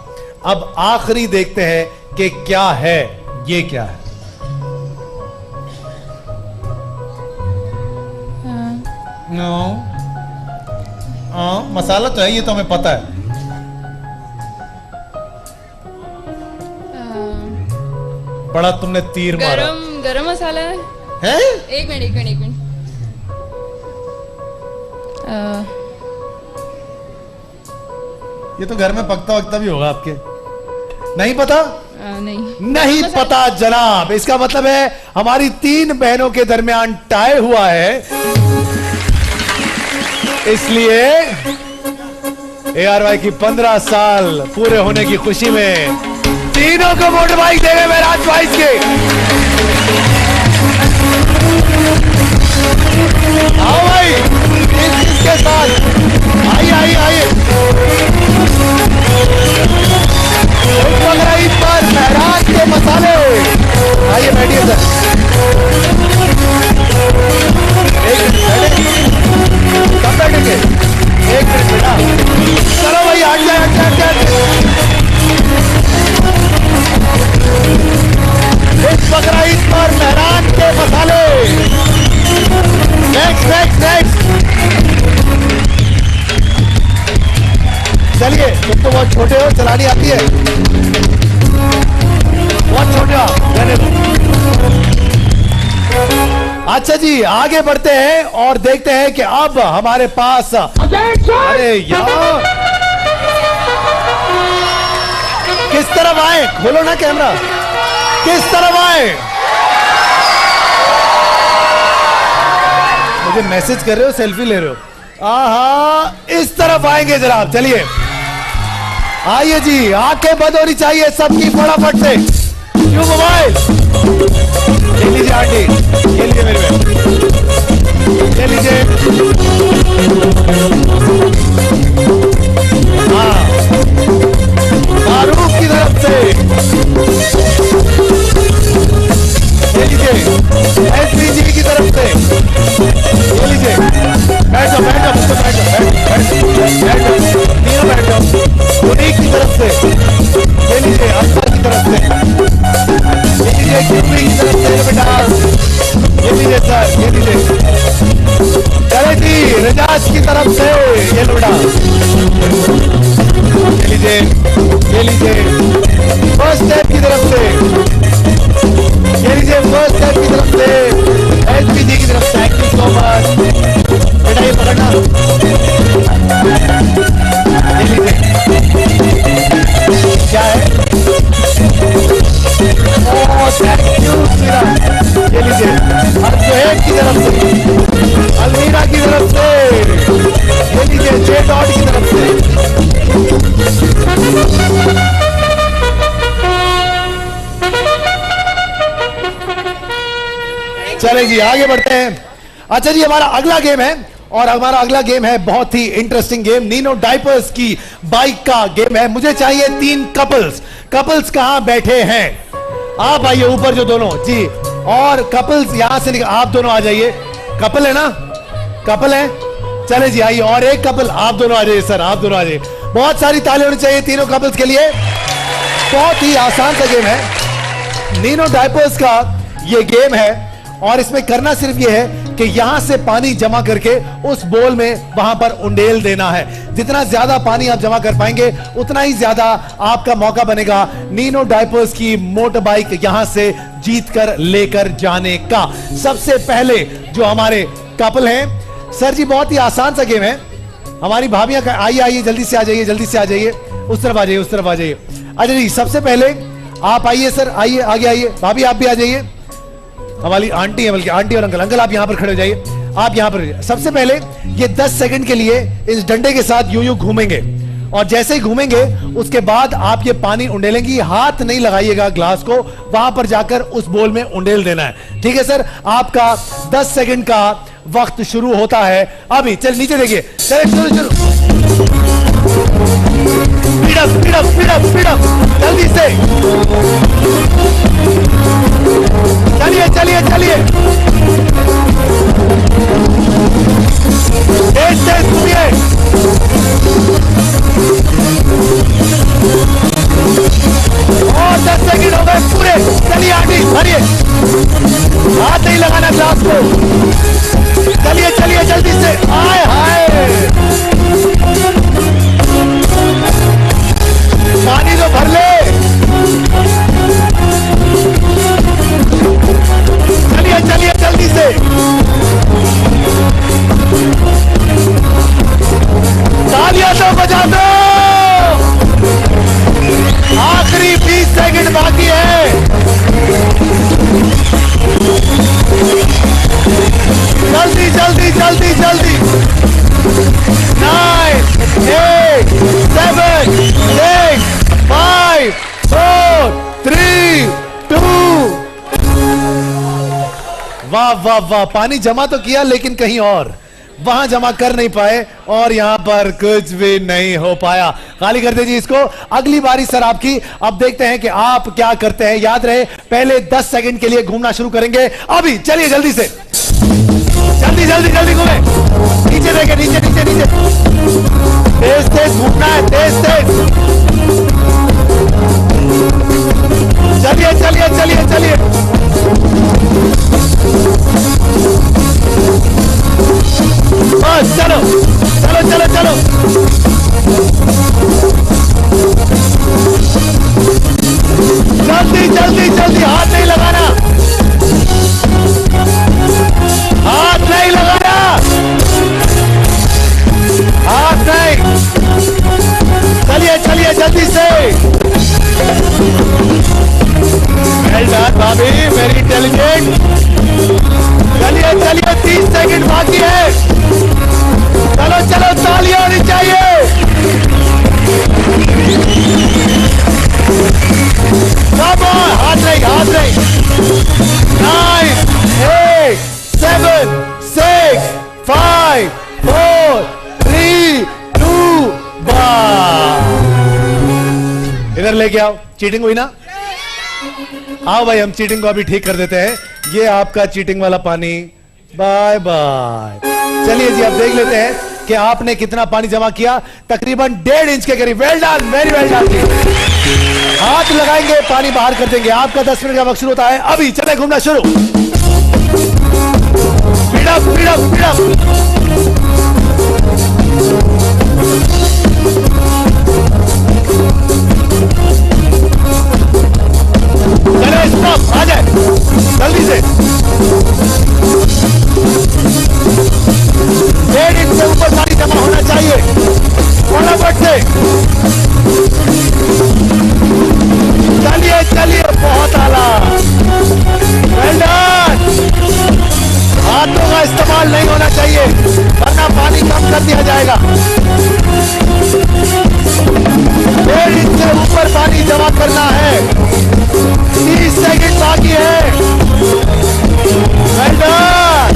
अब आखिरी देखते हैं कि क्या है, ये क्या है? नो, मसाला तो है, ये तो हमें पता है। बड़ा तुमने तीर मारा। गरम मसाला है। एक मिनट। ये तो घर में पकता वकता भी होगा आपके। नहीं पता? नहीं पता जनाब। इसका मतलब है हमारी 3 बहनों के दरमियान टाई हुआ है, इसलिए ARY की 15 साल पूरे होने की खुशी में तीनों को मोटर बाइक देंगे मेहरान प्राइस के। आओ भाई इसके साथ आइए। बकरा ईद पर मेहरान के मसाले। आइए बैठिए सर। कब बैठेंगे? 1 मिनट बेटा। चलो भाई हट जाए। इस बकरा ईद पर मेहरान के मसाले। नेक्स्ट। चलिए, तुम तो बहुत छोटे हो, चलानी आती है? बहुत छोटे हो, रहने दो। अच्छा जी आगे बढ़ते हैं और देखते हैं कि अब हमारे पास, अरे यार किस तरफ आए? खोलो ना कैमरा, किस तरफ आए? मुझे मैसेज कर रहे हो, सेल्फी ले रहे हो? आहा, इस तरफ आएंगे जनाब, चलिए आइए जी, आंखें बंद होनी चाहिए सबकी फटाफट से। क्यों मोबाइल ये लीजिए आंटी, ये लीजिए मेरे में, ये लीजिए। हाँ, फारूक की तरफ से ये लीजिए, एसपीजी की तरफ से ये लीजिए। बैठो बैठो बैठो बैठो बैठो, तीनों बैठो। उन्हीं की तरफ से ये लीजिए, अब्बा की तरफ से ये लीजिए, क्यूबी की तरफ से बेटा ये लीजिए सर, ये लीजिए। चले जी, रजाज की तरफ से ये लो बेटा, ये लीजिए, ये लीजिए। फर्स्ट स्टेप की तरफ से ये लीजिए, फर्स्ट स्टेप की तरफ से एसपीजी की तरफ से। थैंक यू सो मच बेटा, ये पकड़ना, ये लीजिए। क्या है? थैंक यू मीरा, ये लीजिए। अजहेब की तरफ से, अलमीरा की तरफ से ये लीजिए, जे डॉट की तरफ से। चले जी, आगे बढ़ते हैं। अच्छा जी, हमारा अगला गेम है, और हमारा अगला गेम है बहुत ही इंटरेस्टिंग गेम, नीनो डायपर्स की बाइक का गेम है। मुझे चाहिए 3 कपल्स। कपल्स कहां बैठे हैं? आप आइए ऊपर, जो दोनों जी, और कपल्स यहां से निकल, आप दोनों आ जाइए। कपल है ना? कपल है? चले जी आइए, और एक कपल आप दोनों आ जाइए सर, आप दोनों आ जाइए। बहुत सारी ताली होनी चाहिए तीनों कपल्स के लिए। बहुत ही आसान सा गेम है, नीनो डायपर्स का ये गेम है, और इसमें करना सिर्फ ये है कि यहां से पानी जमा करके उस बोल में वहां पर उंडेल देना है। जितना ज्यादा पानी आप जमा कर पाएंगे उतना ही ज्यादा आपका मौका बनेगा नीनो डायपर्स की मोटर बाइक यहां से जीत कर लेकर जाने का। सबसे पहले जो हमारे कपल हैं, सर जी बहुत ही आसान सा गेम है। हमारी भाभियां आइए आइए, जल्दी से आ जाइए, जल्दी से आ जाइए, उस तरफ आ जाइए, उस तरफ आ जाइए। अच्छा जी, सबसे पहले आप आइए सर, आइए आगे आइए। भाभी आप भी आ जाइए, हमारी आंटी है, बल्कि आंटी और अंकल, अंकल आप यहां पर खड़े हो जाइए, आप यहां पर। सबसे पहले ये 10 सेकंड के लिए इस डंडे के साथ यूं यूं घूमेंगे, और जैसे ही घूमेंगे उसके बाद आप ये पानी उंडेलेंगी। हाथ नहीं लगाइएगा ग्लास को, वहां पर जाकर उस बोल में उंडेल देना है। ठीक है सर, आपका 10 सेकंड का वक्त शुरू होता है अभी। चल नीचे देखिए, चलो चलो चलो, speed up speed up speed up speed up, जल्दी से चलिए चलिए चलिए, तेज तेज घूमिए। और 10 सेकंड हो गए पूरे। चलिए आंटी भरिए, हाथ नहीं लगाना ग्लास को। चलिए चलिए जल्दी से, आए हाय, पानी तो भर ले। चलिए चलिए जल्दी से, तालियां तो बजा दो। आखिरी 20 सेकंड बाकी है। जल्दी जल्दी जल्दी जल्दी। 9 8 7 6 5 4 3 2। वाह वाह वाह, पानी जमा तो किया लेकिन कहीं और, वहां जमा कर नहीं पाए, और यहां पर कुछ भी नहीं हो पाया। खाली कर दीजिए इसको। अगली बारी सर आपकी। अब देखते हैं कि आप क्या करते हैं। याद रहे, पहले 10 सेकंड के लिए घूमना शुरू करेंगे अभी। चलिए जल्दी से, जल्दी जल्दी जल्दी घूमे। नीचे देखे, नीचे नीचे नीचे, तेज तेज घूमना है, तेज तेज। चलिए चलिए चलिए चलिए, बस चलो चलो चलो चलो। जल्दी जल्दी जल्दी, हाथ नहीं लगाना, हाथ नहीं लगाना, हाथ नहीं। चलिए चलिए जल्दी से। वेल डन भाभी, वेरी इंटेलिजेंट। 5 4 3 2 इधर लेके आओ। चीटिंग हुई ना? आओ भाई, हम चीटिंग को अभी ठीक कर देते हैं। ये आपका चीटिंग वाला पानी, बाय बाय। चलिए जी, अब देख लेते हैं कि आपने कितना पानी जमा किया। तकरीबन 1.5 इंच के करीब। Well done, very well done. हाथ लगाएंगे, पानी बाहर कर देंगे। आपका 10 मिनट का वक्त शुरू होता है अभी। चले घूमना शुरू। Speed up, speed up, speed up. चले, स्टॉप, आ जाए जल्दी से। 1.5 इंच से ऊपर पानी जमा होना चाहिए फटाफट से। चलिए चलिए, बहुत आला, वेल डन। हाथों का इस्तेमाल नहीं होना चाहिए वरना पानी कम कर दिया जाएगा। 1.5 इंच से ऊपर पानी जमा करना है। 30 सेकंड बाकी है। Well done.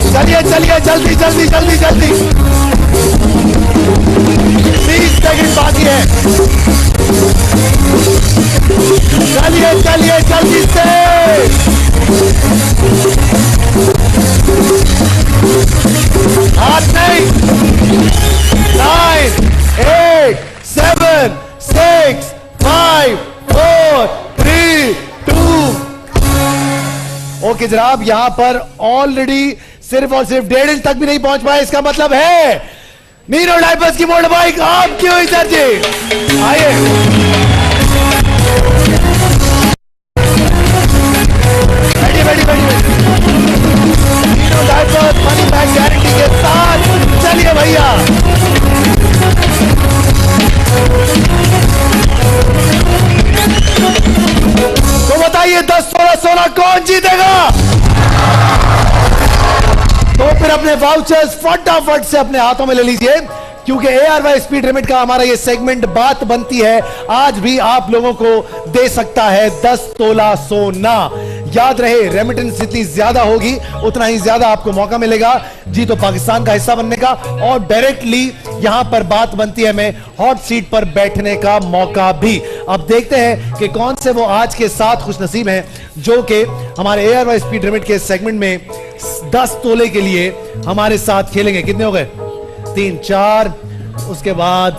चलिए चलिए, जल्दी जल्दी जल्दी जल्दी। 30 सेकंड बाकी है। चलिए चलिए जल्दी से। हाथ नहीं। 9 8 7 6 5 4 3 2। ओके जनाब, यहां पर ऑलरेडी सिर्फ और सिर्फ 1.5 इंच तक भी नहीं पहुंच पाए। इसका मतलब है नीरो डायपर्स की मोटर बाइक आपकी हुई सर जी। आइए, बैठिए बैठिए बैठिए। Nero diapers money back guarantee के साथ। चलिए भैया, तो बताइए 10-16 सोना कौन जीतेगा? तो फिर अपने वाउचर्स फटाफट से अपने हाथों में ले लीजिए, क्योंकि ARY स्पीड लिमिट का हमारा ये सेगमेंट बात बनती है आज भी आप लोगों को दे सकता है 10 तोला सोना। याद रहे, रेमिटेंस जितनी ज्यादा होगी उतना ही ज्यादा आपको मौका मिलेगा जी तो पाकिस्तान का हिस्सा बनने का, और डायरेक्टली यहां पर बात बनती है हमें हॉट सीट पर बैठने का मौका भी। अब देखते हैं कि कौन से वो आज के 7 खुशनसीब हैं जो कि हमारे ARY स्पीड लिमिट के सेगमेंट में 10 तोले के लिए हमारे साथ खेलेंगे। कितने हो गए? 3 4, उसके बाद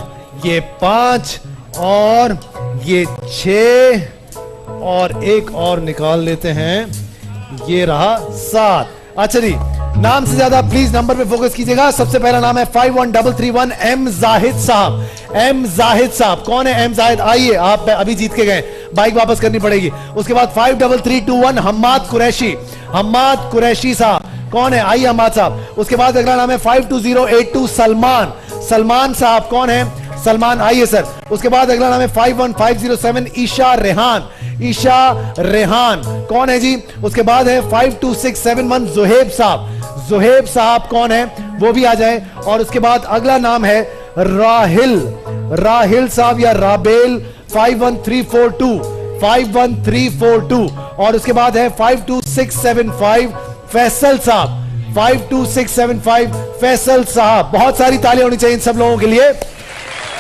ये 5 और ये 6 और एक और निकाल लेते हैं, ये रहा 7। अच्छा जी, नाम से ज्यादा प्लीज नंबर पे फोकस कीजिएगा। सबसे पहला नाम है 51331 एम जाहिद साहब। एम जाहिद साहब, कौन है एम जाहिद? आइए, आप अभी जीत के गए, बाइक वापस करनी पड़ेगी। उसके बाद 53321 हम्माद कुरैशी। हम्माद कुरैशी साहब, कौन है? आइए हम्माद साहब। उसके बाद अगला नाम है 52082 सलमान। सलमान साहब, कौन है? सलमान, आइए सर। उसके बाद अगला नाम है 51507 ईशा रेहान। ईशा रेहान, कौन है जी? उसके बाद है 52671 जुहेब साहब। जुहेब साहब कौन है? वो भी आ जाए। और उसके बाद अगला नाम है राहिल। राहिल साहब या राबेल 51342। 51342। और उसके बाद है 52675 फैसल साहब। 52675 फैसल साहब। बहुत सारी तालियां होनी चाहिए इन सब लोगों के लिए।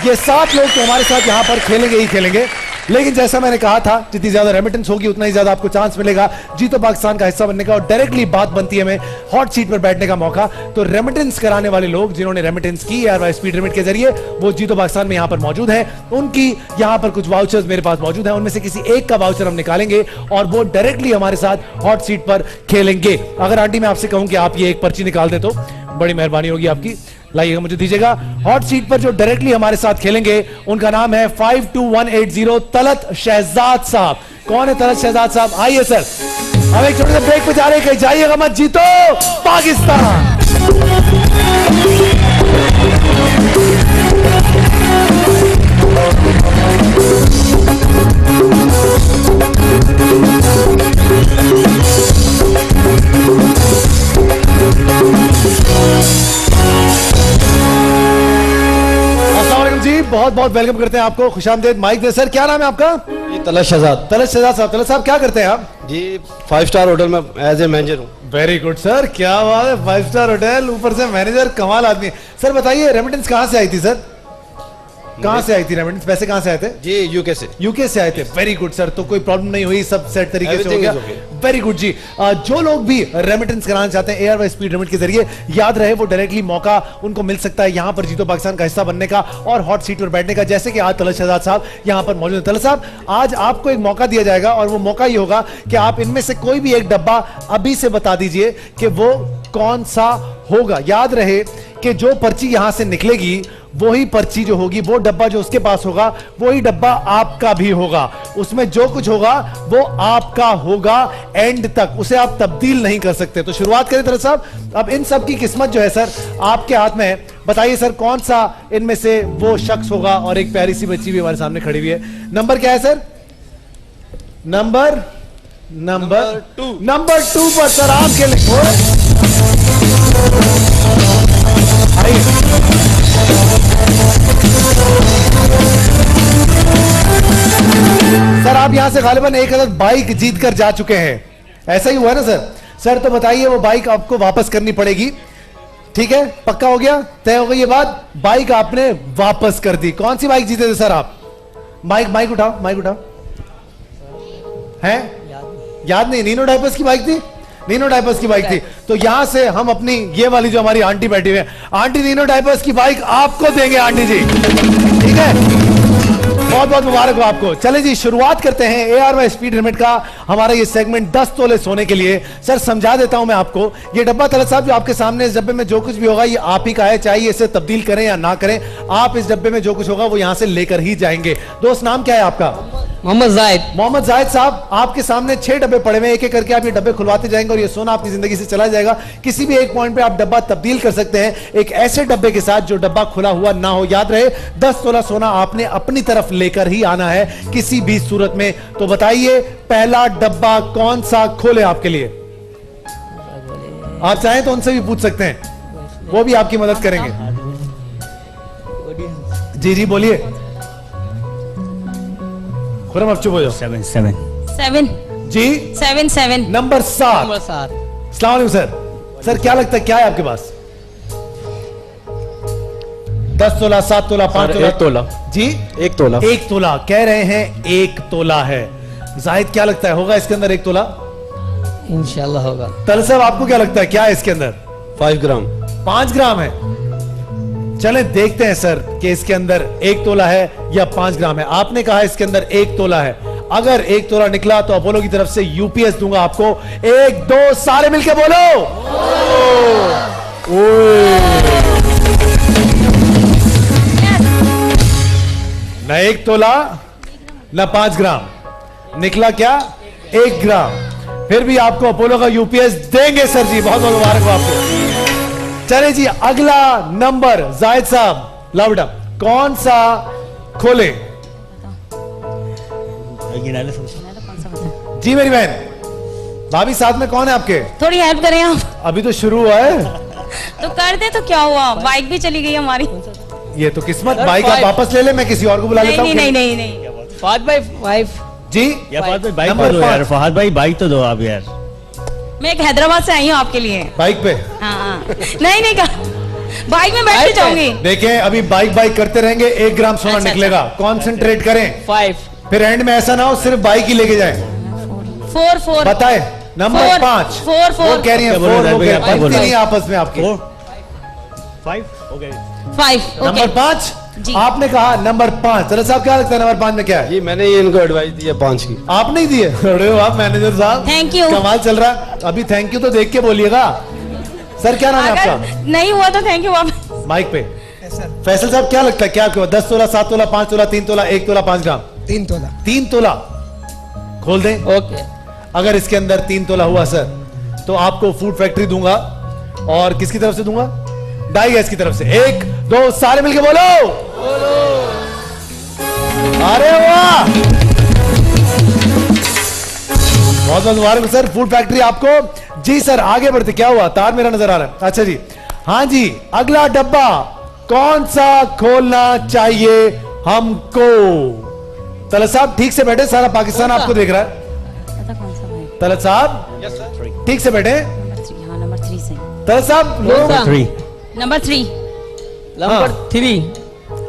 ये 7 लोग तो हमारे साथ यहां पर खेलेंगे ही खेलेंगे, लेकिन जैसा मैंने कहा था जितनी ज्यादा रेमिटेंस होगी उतना ही ज्यादा आपको चांस मिलेगा जीतो पाकिस्तान का हिस्सा बनने का, और डायरेक्टली बात बनती है हमें हॉट सीट पर बैठने का मौका। तो रेमिटेंस कराने वाले लोग जिन्होंने रेमिटेंस की ARY स्पीड लिमिट के जरिए, वो जीतो पाकिस्तान में यहां पर मौजूद है। उनकी यहां पर कुछ वाउचर्स मेरे पास मौजूद है, उनमें से किसी एक का वाउचर हम निकालेंगे और वो डायरेक्टली हमारे साथ हॉट सीट पर खेलेंगे। अगर आंटी मैं आपसे कहूं कि आप ये एक पर्ची निकाल दे तो बड़ी मेहरबानी होगी आपकी। लाइएगा, मुझे दीजिएगा। हॉट सीट पर जो डायरेक्टली हमारे साथ खेलेंगे उनका नाम है 52180 तलत शहजाद साहब। कौन है तलत शहजाद साहब? आइए सर, हम एक छोटे से ब्रेक पे जा रहे हैं, कहीं जाइएगा मत, जीतो पाकिस्तान। अस्सलाम वालेकुम जी, बहुत बहुत वेलकम करते हैं आपको, खुशामदीद। माइक दे सर, क्या नाम है आपका? जी तलत शहजाद। तलत शहजाद साहब। तलत साहब क्या करते हैं आप? जी 5 स्टार होटल में एज ए मैनेजर हूँ। वेरी गुड सर, क्या बात है, 5 स्टार होटल, ऊपर से मैनेजर, कमाल आदमी है। सर बताइए, रेमिटेंस कहाँ से आई थी सर? कहाँ से आई थी रेमिटेंस? पैसे कहाँ से आए थे? जी यूके से। यूके से आए थे। वेरी गुड सर, तो कोई प्रॉब्लम नहीं हुई, सब सेट तरीके से हो Everything गया। is okay. वेरी गुड जी। जो लोग भी रेमिटेंस कराना चाहते हैं एयर स्पीड रेमिट के जरिए, याद रहे वो डायरेक्टली मौका उनको मिल सकता है यहाँ पर जीतो पाकिस्तान का हिस्सा बनने का और हॉट सीट पर बैठने का, जैसे कि आज तलत शहजाद साहब यहाँ पर मौजूद हैं। तलत साहब, आज आपको एक मौका दिया जाएगा और वो मौका ये होगा कि आप इनमें से कोई भी एक डब्बा अभी से बता दीजिए कि वो कौन सा होगा। याद रहे कि जो पर्ची यहां से निकलेगी वही पर्ची जो होगी, वो डब्बा जो उसके पास होगा वही डब्बा आपका भी होगा। उसमें जो कुछ होगा वो आपका होगा एंड तक, उसे आप तब्दील नहीं कर सकते। तो शुरुआत करें तरह साहब। अब इन सब की किस्मत जो है सर आपके हाथ में है। बताइए सर, कौन सा इनमें से वो शख्स होगा? और एक प्यारी सी बच्ची भी हमारे सामने खड़ी हुई है। नंबर क्या है सर? नंबर 2 पर सर आपके लिए सर आप यहां से गालिबन 1 अदद बाइक जीत कर जा चुके हैं, ऐसा ही हुआ ना सर? सर तो बताइए, वो बाइक आपको वापस करनी पड़ेगी, ठीक है? पक्का हो गया, तय हो गई ये बात, बाइक आपने वापस कर दी। कौन सी बाइक जीते थे सर आप? माइक उठाओ। हैं? याद नहीं? नीनो डायपर्स की बाइक थी? नीनो डायपर्स की बाइक थी। तो यहां से हम अपनी ये वाली जो हमारी आंटी बैठी हुई है, आंटी नीनो डायपर्स की बाइक आपको देंगे आंटी जी, ठीक है? बहुत बहुत मुबारक हो आपको। चले जी, शुरुआत करते हैं एआरवाई स्पीड लिमिट का हमारा ये सेगमेंट 10 तोले सोने के लिए। सर समझा देता हूं मैं आपको, ये डब्बा तलत साहब जो आपके सामने, इस डब्बे में जो कुछ भी होगा ये आप ही का है, चाहे इसे तब्दील करें या ना करें, आप इस डब्बे में जो कुछ होगा वो यहां से लेकर ही जाएंगे। दोस्त नाम क्या है आपका? मोहम्मद जाहिद। मोहम्मद जाहिद साहब, आपके सामने 6 डब्बे पड़े हुए हैं, एक एक करके आप ये डब्बे खुलवाते जाएंगे और ये सोना आपकी जिंदगी से चला जाएगा। किसी भी एक पॉइंट पे आप डब्बा तब्दील कर सकते हैं एक ऐसे डब्बे के साथ जो डब्बा खुला हुआ ना हो। याद रहे 10 तोला सोना आपने अपनी तरफ लेकर ही आना है किसी भी सूरत में। तो बताइए पहला डब्बा कौन सा खोले आपके लिए? आप चाहें तो उनसे भी पूछ सकते हैं, वो भी आपकी मदद करेंगे। जी बोलिए। खुरम अब चुप हो जाओ। 7 जी 7 नंबर 7। अस्सलाम वालेकुम सर। सर क्या लगता है क्या है आपके पास? 10 तोला, 7 तोला, 5 तोला? 1 तोला जी 1 तोला। 1 तोला कह रहे हैं, 1 तोला है। जाहिद क्या लगता है होगा इसके अंदर 1 तोला? इंशाल्लाह होगा। तल साहब आपको क्या लगता है क्या है इसके अंदर? 5 ग्राम। 5 ग्राम है। चलें देखते हैं सर कि इसके अंदर 1 तोला है या 5 ग्राम है। आपने कहा इसके अंदर 1 तोला है। अगर 1 तोला निकला तो अपोलो की तरफ से यूपीएस दूंगा आपको। 1 2 सारे मिलके बोलो। न 1 तोला न 5 ग्राम, निकला क्या? 1 ग्राम। फिर भी आपको अपोलो का यूपीएस देंगे सर जी, बहुत बहुत मुबारक हो आपको। चले जी अगला नंबर जाहिद साहब, लाओ बेटा, कौन सा खोले? जी मेरी बहन, भाभी साथ में कौन है आपके? थोड़ी हेल्प करें आप। अभी तो शुरू हुआ है। तो कर दे तो क्या हुआ, बाइक भी चली गई हमारी। ये तो किस्मत, बाइक आप वापस ले ले, मैं किसी और को बुला लेता हूँ। नहीं 5/5 जी यार फहद भाई बाइक तो दो आप यार। मैं एक हैदराबाद से आई हूँ आपके लिए। बाइक पे? हाँ नहीं बाइक में बैठ के जाऊंगी। देखें अभी बाइक करते रहेंगे, 1 ग्राम सोना निकलेगा। कॉन्सेंट्रेट करें। 5 फिर एंड में ऐसा ना हो सिर्फ बाइक ही लेके जाए। 4 बताए नंबर 5। 4 वो कह रही है 4, बनती नहीं आपस में आपकी। 5 नंबर 5 आपने कहा नंबर 5। चलो साहब क्या लगता है नंबर 5 में क्या है? जी मैंने ये इनको एडवाइस दी है 5 की। आपने ही दी है? अरे वाह मैनेजर साहब, थैंक यू। कमाल चल रहा है। अभी थैंक यू तो देख के बोलिएगा। सर क्या नाम है आपका? नहीं हुआ तो थैंक यू वापस। माइक पे फैसल साहब क्या लगता है क्या आपके? 10 तोला, 7 तोला, 5 तोला, 3 तोला, 1 तोला, 5 ग्राम? 3 तोला। 3 तोला खोल दें। ओके। अगर इसके अंदर 3 तोला हुआ सर तो आपको फूड फैक्ट्री दूंगा। और किसकी तरफ से दूंगा? डाई गैस की तरफ से। 1 2 सारे मिलके बोलो। अरे वाह, बहुत बहुत मुबारक सर, फूड फैक्ट्री आपको। जी सर आगे बढ़ते, क्या हुआ? तार मेरा नजर आ रहा है। अच्छा जी, हाँ जी, अगला डब्बा कौन सा खोलना चाहिए हमको? तलत साहब ठीक से बैठे, सारा पाकिस्तान आपको देख रहा है। तलत साहब ठीक से बैठे। नंबर 3 से। तलत साहब लोग नंबर 3। नंबर 3।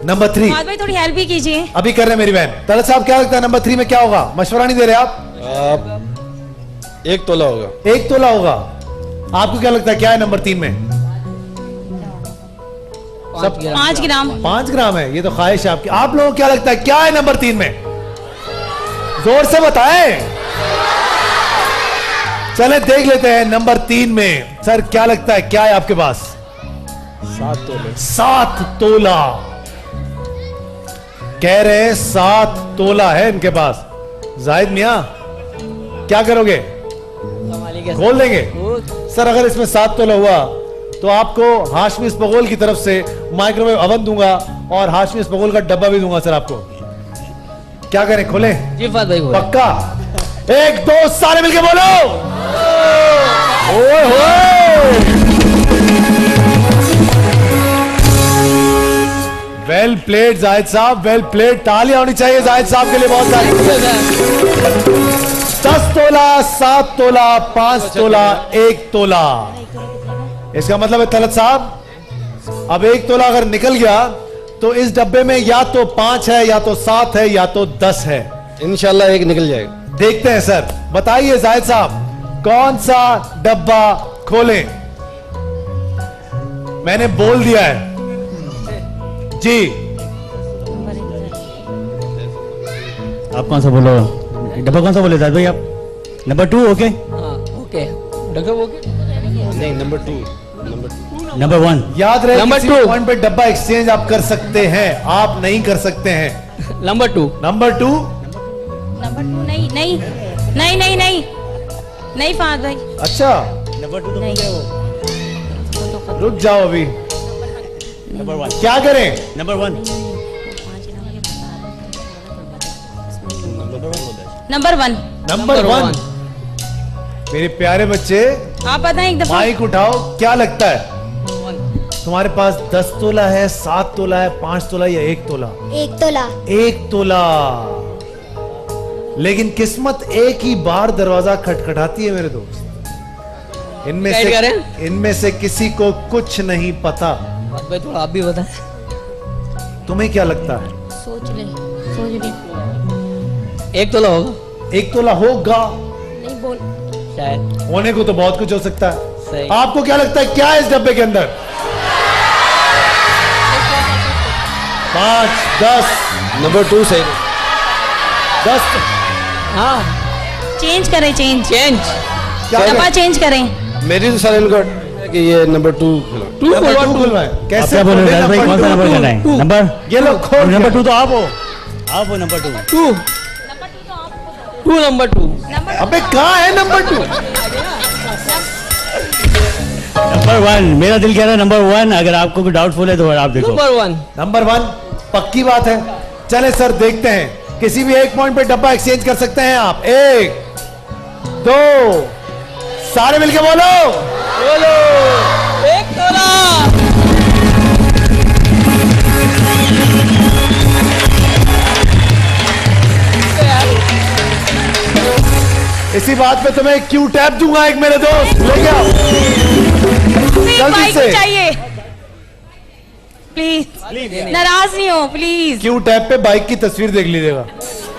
नंबर 3 फहद भाई थोड़ी हेल्प भी कीजिए। अभी कर रहे हैं मेरी बहन। तलत साहब क्या लगता है नंबर 3 में क्या होगा? मशवरा नहीं दे रहे आप? 1 तोला होगा। 1 तोला होगा। आपको क्या लगता है क्या है नंबर 3 में? 5 ग्राम। 5 ग्राम है। ये तो ख्वाहिश है आपकी। आप लोगों को क्या लगता है क्या है नंबर 3 में? जोर से बताएं। चले देख लेते हैं नंबर 3 में सर क्या लगता है क्या है आपके पास? 7 तोले। 7 तोला कह रहे हैं। 7 तोला है इनके पास। जाहिद मियां क्या करोगे? खोल देंगे सर। अगर इसमें 7 तोला हुआ तो आपको हाशमी स्पगोल की तरफ से माइक्रोवेव अवन दूंगा और हाशमी स्पगोल का डब्बा भी दूंगा सर आपको। क्या करें? खोलें? जी फहद भाई बोलो। पक्का? 1 2 सारे मिलके बोलो। ओए होए। वेल प्लेड जाहिद साहब, वेल प्लेड। तालियां होनी चाहिए जाहिद साहब के लिए बहुत सारी। 10 तोला, 7 तोला, 5 तोला, 1 तोला। इसका मतलब है तलत साहब अब 1 तोला अगर निकल गया तो इस डब्बे में या तो 5 है या तो 7 है या तो 10 है। इंशाल्लाह 1 निकल जाएगा। देखते हैं सर। बताइए जाहिद साहब कौन सा डब्बा खोलें? मैंने बोल दिया है जी। आप कौन सा बोलो? डब्बा कौन सा बोले जाहिद भाई आप? Number 2 okay. Okay doctor okay. नहीं नंबर 2। नंबर 1। याद रहे नंबर किसी 2 पॉइंट पे डब्बा एक्सचेंज आप कर सकते हैं, आप नहीं कर सकते हैं। नंबर 2। नंबर 2। नंबर 2 नहीं नहीं नहीं नहीं नहीं नहीं फहद भाई। अच्छा नंबर 2 तो नहीं। वो रुक जाओ अभी। नंबर 1। क्या करें? नंबर 1। नंबर 1। नंबर 1। मेरे प्यारे बच्चे आप बताएं एक दफा। माइक उठाओ। क्या लगता है तुम्हारे पास 10 तोला है, 7 तोला है, 5 तोला या 1 तोला? 1 तोला। 1 तोला। लेकिन किस्मत एक ही बार दरवाजा खटखटाती है मेरे दोस्त। इनमें से किसी को कुछ नहीं पता। भाई थोड़ा आप भी बताएं। तुम्हें क्या लगता है? सोच ले 1 तोला होगा। 1 तोला होगा? नहीं बोल। शायद होने को तो बहुत कुछ हो सकता है। सही। आपको क्या लगता है क्या है इस डब्बे के अंदर? 5 10 नंबर 2 सही। 10 हाँ चेंज करें। चेंज क्या डब्बा चेंज करें। मेरी तो सर इनको कि ये नंबर 2 नंबर 2 खुलवाएं। आप कैसे क्या बोल रहे हो जाहिद भाई? नंबर कौन सा 2? नंबर करना है? नंबर ये लो खोल नंबर दिया। 2 तो आप हो। आप हो नंबर 2। 2 नंबर 2। अबे कहाँ है नंबर 2? नंबर 1। मेरा दिल कह रहा है नंबर 1। अगर आपको कोई डाउटफुल है तो आप देखो। नंबर 1। नंबर 1 पक्की बात है। चले सर देखते हैं किसी भी एक पॉइंट पे डब्बा एक्सचेंज कर सकते हैं आप। 1 2 सारे मिलके बोलो। 1 तोला। इसी बात पे तुम्हें क्यू टैप दूंगा एक मेरे दोस्त। लेके आओ जल्दी बाइक से। चाहिए प्लीज। नाराज नहीं हो प्लीज। क्यू टैप पे बाइक की तस्वीर देख लीजिएगा।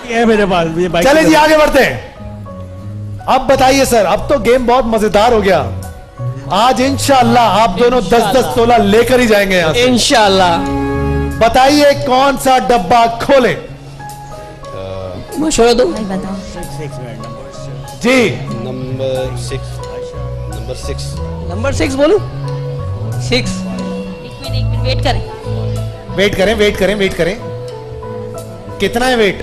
ये है मेरे पास ये बाइक। चले जी आगे बढ़ते हैं। अब बताइए सर अब तो गेम बहुत मजेदार हो गया। आज इंशाअल्लाह आप दोनों 10-10 तोला लेकर ही जाएंगे यहाँ से। इंशाल्लाह। बताइए कौन सा डब्बा खोले? मशवरा दो। जी नंबर 6। नंबर 6 बोलूं? 6। एक मिनट वेट करें। वेट करें। कितना है वेट?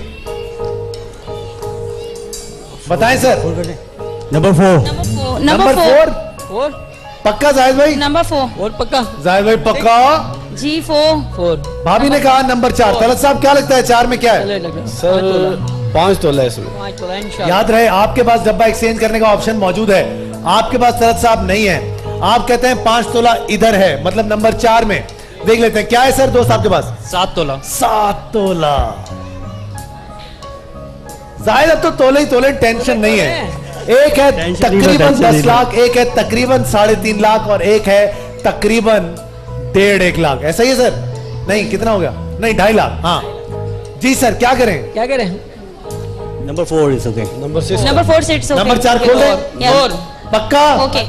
बताएं सर। नंबर 4। नंबर 4 4। पक्का जाहिद भाई? नंबर 4। और पक्का? जाहिद भाई पक्का? जी 4। भाभी ने कहा नंबर 4। तलत साहब क्या लगता है 4 में क्या है? सर 5 तोला है इसमें। 5 तोला इंशाल्लाह। याद रहे आपके पास डब्बा एक्सचेंज करने का ऑप्शन मौजूद है। आपके पास तलत साहब नहीं है। आप कहते हैं 5 तोला इधर है मतलब नंबर 4 में। देख लेते हैं क्या है सर दोस्त आपके पास। 7 तोला। 7 तोला। जाहिर अब तो तोले ही तोले, टेंशन नहीं है। एक है तकरीबन 10 लाख, एक है तकरीबन 3.5 लाख और एक है तकरीबन 1.5 लाख। ऐसा ही है सर? नहीं, कितना हो गया? नहीं, 2.5 लाख। हाँ जी सर, क्या करें? क्या करें? Number 4 is okay. Number 6। Number 4 seats number 4 खोल दें? और पक्का? ओके।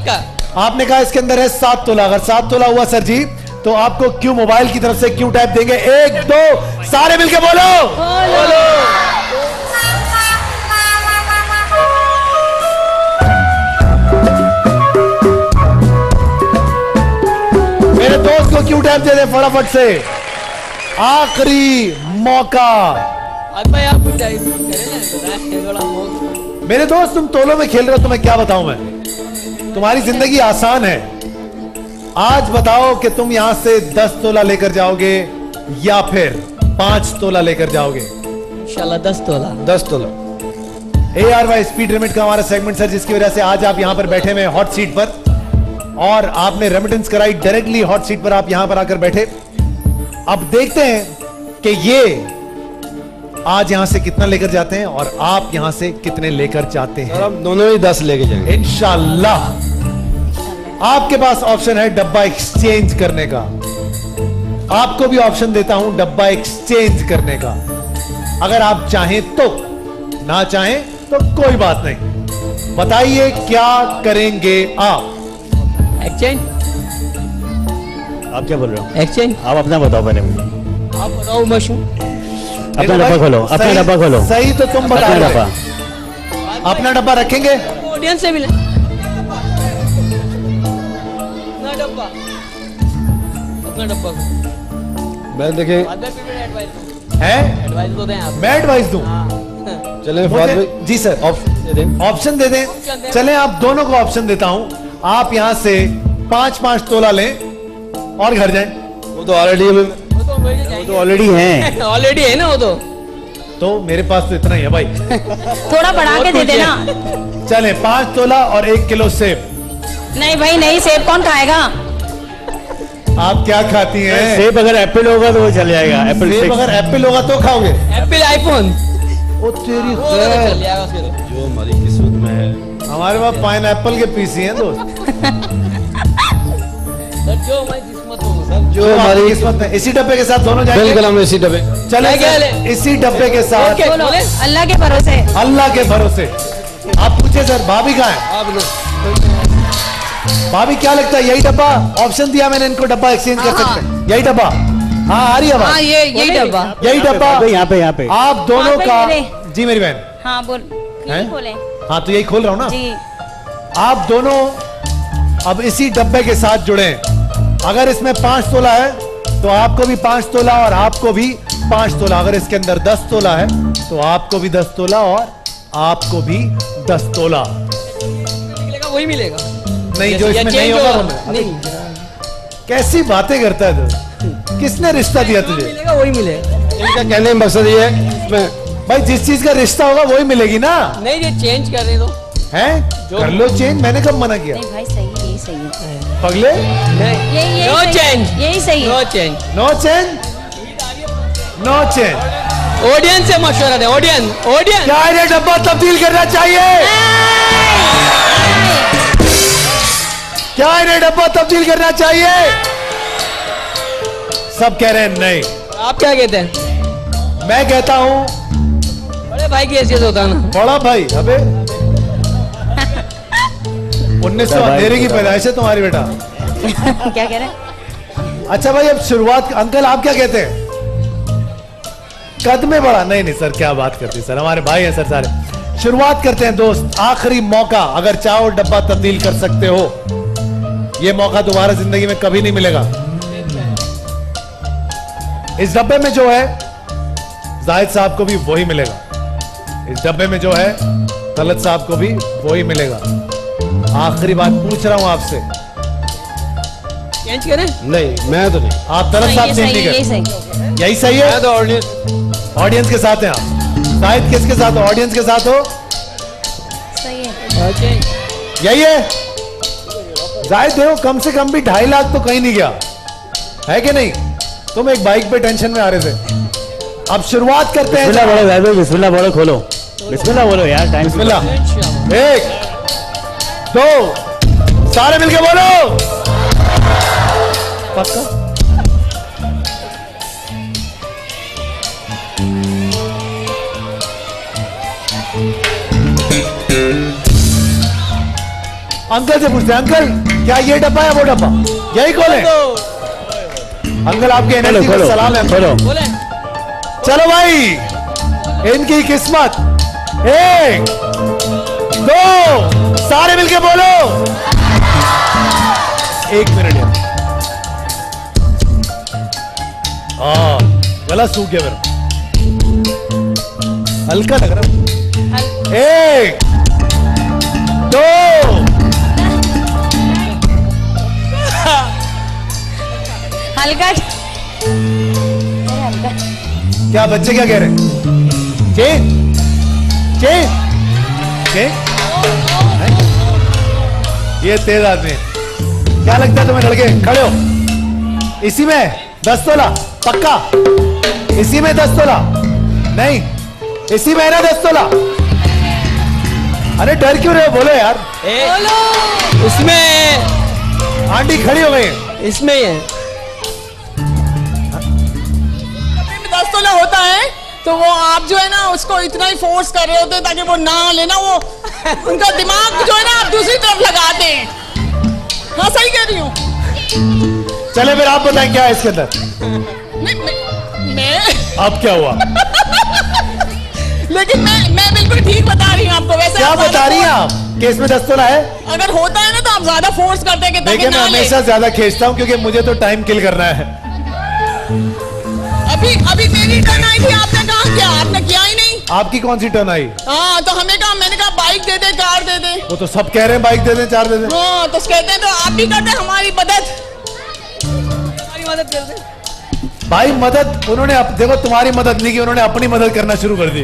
आपने कहा इसके अंदर है 7 तोला। अगर 7 तोला हुआ सर जी तो आपको क्यू मोबाइल की तरफ से क्यू टाइप देंगे। 1 2 सारे मिलके बोलो। बोलो। मेरे दोस्त को क्यू टाइप दे दे फटाफट से। आखिरी मौका। भाई आप कुछ टाइप करें ना, थोड़ा बहुत। मेरे दोस्त तुम तोलों में खेल रहे हो, तुम्हें क्या बताऊं मैं? तुम्हारी जिंदगी आसान है। आज बताओ कि तुम यहां से 10 तोला लेकर जाओगे या फिर 5 तोला लेकर जाओगे? इंशाल्लाह 10 तोला। 10 तोला। ARY स्पीड लिमिट का हमारा सेगमेंट सर, जिसकी वजह से आज आप यहां पर बैठे हुए हॉट सीट पर और आपने रेमिटेंस कराई डायरेक्टली हॉट सीट पर, आप यहां पर आकर बैठे। अब देखते हैं कि ये आज यहां से कितना लेकर जाते हैं और आप यहां से कितने लेकर जाते हैं। हम दोनों ही 10 लेके जाएंगे इंशाल्लाह। आपके पास ऑप्शन है डब्बा एक्सचेंज करने का। आपको भी ऑप्शन देता हूं डब्बा एक्सचेंज करने का, अगर आप चाहें तो। ना चाहें तो कोई बात नहीं। बताइए क्या करेंगे आप? एक्सचेंज। आप क्या बोल रहे हो? एक्सचेंज। आप अपना बताओ पहले मुझे। आप बताओ मशहूर। अपना डब्बा खोलो, अपना डब्बा खोलो। सही तो तुम बता अपना रहे डब्बा। हो। अपना डब्बा रखेंगे? ऑडियंस से मिले अपना डब्बा। अपना डब्बा मैं देखें। बाद में फिर एडवाइस है? एडवाइस तो दें आप। मैं एडवाइस दूं? चलें फवाद भाई। जी सर, ऑप्शन दे दें। ऑप्शन दे दें। चलें, आप दोनों को ऑप्शन देता हूं। आप यहां से 5-5 तोला लें और घर जाएं। वो तो ऑलरेडी हमें तो ऑलरेडी है। ऑलरेडी है ना वो तो मेरे पास तो इतना ही है भाई। थोड़ा बढ़ा के दे देना। चले 5 तोला और 1 किलो सेब। नहीं भाई नहीं, सेब कौन खाएगा? आप क्या खाती हैं? सेब अगर एप्पल होगा तो वो चल जाएगा। एप्पल सेब अगर एप्पल होगा तो खाओगे? Apple iPhone. ओ तेरी वो तो खैर। चल जाएगा उसके तो। जो हमारी किस्मत में है। हमारे पास पाइनएप्पल के पीसी हैं दोस्त। सर जो हमारी किस्मत हो सर। जो हमारी किस्मत में। इसी डब्बे के साथ दोनों जाएंगे? बिल्कुल, हम इसी डब्बे। चले क्या ले? इसी डब्बे के साथ। ओके, बोलो, बोले? अल्लाह के भरोसे। अल्लाह के भरोसे। आप पूछे सर भाभी कहाँ है? आप लोग भाभी क्या लगता है यही डब्बा? ऑप्शन दिया मैंने इनको, डब्बा एक्सचेंज कर सकते हैं। यही डब्बा? हाँ आ रही है बात। ये यही डब्बा। यही डब्बा यहाँ पे आप दोनों हाँ, का। भाई जी मेरी बहन। हाँ बोल। हैं? यही खोले हाँ तो यही खोल रहा हूँ ना। जी। आप दोनों अब इसी डब्बे के साथ जुड़े। अगर इसमें 5 तोला है तो आपको भी 5 तोला और आपको भी 5 तोला। अगर इसके अंदर 10 तोला है तो आपको भी 10 तोला और आपको भी 10 तोला। मिलेगा वही मिलेगा। नहीं, जो इसमें नहीं होगा वो मिलेगा। नहीं कैसी बातें करता है तू? किसने रिश्ता दिया तुझे? मिलेगा वही मिलेगा। इनका कहने का मकसद ये है इसमें भाई जिस चीज का रिश्ता होगा वही मिलेगी ना। नहीं ये चेंज कर रहे तो। हैं? कर लो चेंज, मैंने कब मना किया? नहीं भाई सही, यही सही है। पगले? यही नो सही है। चेंज। यही सही नो है। Change. No change. No change. Audience से मशवरा दे। ऑडियंस क्या इन्हें डब्बा तब्दील करना चाहिए? क्या इन्हें डब्बा तब्दील करना चाहिए? सब कह रहे हैं नहीं। आप क्या कहते हैं? मैं कहता हूं बड़े भाई की हैसियत होता है ना। बड़ा भाई। अबे 1900 अंधेरे की पैदाइश है तुम्हारी बेटा। क्या कह रहे हैं? अच्छा भाई अब शुरुआत। अंकल आप क्या कहते हैं? कद में बड़ा? नहीं नहीं सर, क्या बात करते सर, हमारे भाई हैं सर सारे। शुरुआत करते हैं दोस्त। आखिरी मौका, अगर चाहो डब्बा तब्दील कर सकते हो। यह मौका दोबारा जिंदगी में कभी नहीं मिलेगा। इस डब्बे में जो है जाहिद साहब को भी वही मिलेगा। इस डब्बे में जो है तलत साहब को भी वही मिलेगा। आखिरी बात पूछ रहा हूं आपसे। चेंज करें? नहीं, मैं तो नहीं। आप तलत साहब चेंज नहीं यही कर। सही। यही सही है? मैं तो ऑडियंस के साथ हैं आप। जाहिद किसके साथ हो? ऑडियंस के साथ हो? सही है। यही है? जाहिद देखो कम से कम भी 2.5 लाख तो कहीं नहीं गया। है कि नहीं? तुम एक बाइक पे टेंशन में आ रहे थे। अब शुरुआत करते हैं। बिस्मिल्लाह बोलो जाहिद भाई, बिस्मिल्लाह बोलो, खोलो बिस्मिल्लाह बोलो यार, टाइम बिस्मिल्लाह। 1 2 सारे मिलके बोलो। पक्का? अंकल से पूछते हैं, अंकल क्या ये डब्बा है वो डब्बा? यही खोले? अंकल आपके एनर्जी को सलाम है। खोलो। चलो भाई, इनकी किस्मत। 1 2 सारे मिलके बोलो। 1 मिनट है। गला सूख गया मेरा, हल्का लग रहा। 1 2 हल्का क्या बच्चे क्या कह रहे हैं? चे चे चे ये तेज आदमी है। क्या लगता है तुम्हें लड़के? खड़े हो। इसी में 10 तोला पक्का? इसी में 10 तोला? नहीं, इसी में है ना 10 तोला? अरे डर क्यों रहे हो? बोलो यार। इसमें आंटी खड़ी हो गई। इसमें ही है। 10 तोला होता है तो वो आप जो है ना उसको इतना ही फोर्स कर रहे होते हैं ताकि वो ना लेना, वो उनका दिमाग जो है ना आप दूसरी तरफ लगाते हैं। हाँ सही कह रही हूँ। चले फिर आप बताएं क्या है इसके अंदर? मैं अब क्या हुआ? लेकिन मैं बिल्कुल ठीक बता रही हूँ आपको। वैसे क्या बता रही हैं आप? कि इसमें 10 तोला है? अगर होता है ना तो आप ज्यादा फोर्स करते हैं कि ताकि देखिए मैं ना ले। हमेशा ज्यादा खींचता हूँ क्योंकि मुझे तो टाइम किल करना है। अभी मेरी टर्न आई थी, आपने कहा क्या? आपने किया ही नहीं। आपकी कौन सी टर्न आई? हाँ तो मैंने कहा बाइक दे दे, कार दे दे। वो तो सब कह रहे हैं बाइक दे दें, 4 दे दें। हाँ तो कहते हैं तो आप भी करते हैं हमारी मदद। हमारी मदद कर दे भाई मदद उन्होंने देखो तुम्हारी मदद नहीं की, उन्होंने अपनी मदद करना शुरू कर दी।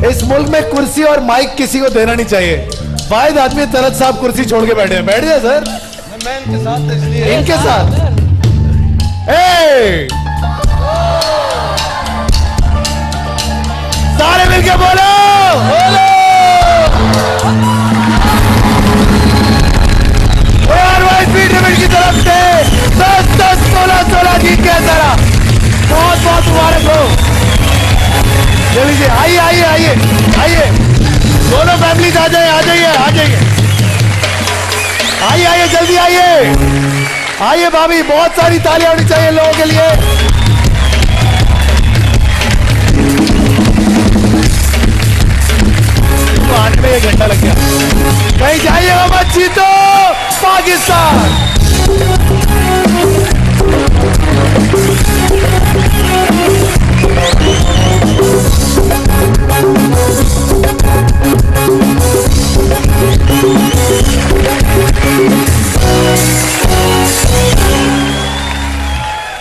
इस मुल्क में कुर्सी और माइक किसी को देना नहीं चाहिए। वाहिद आदमी तरत साहब कुर्सी छोड़ के बैठे हैं। बैठ जाए सर। मैं इनके साथ इसलिए इनके साथ सारे मिलके बोलो बोलो। की तरफ से 10 16 जीत गया सारा। बहुत बहुत मुबारक हो। जल्दी से आइए आइए आइए आइए, दोनों फैमिलीज आ जाइए आ जाइए आ जाइए आइए आइए जल्दी आइए आइए। भाभी बहुत सारी तालियां होनी चाहिए लोगों के लिए। तो आने में 1 घंटा लग गया। कहीं जाइएगा मत, जीतो पाकिस्तान।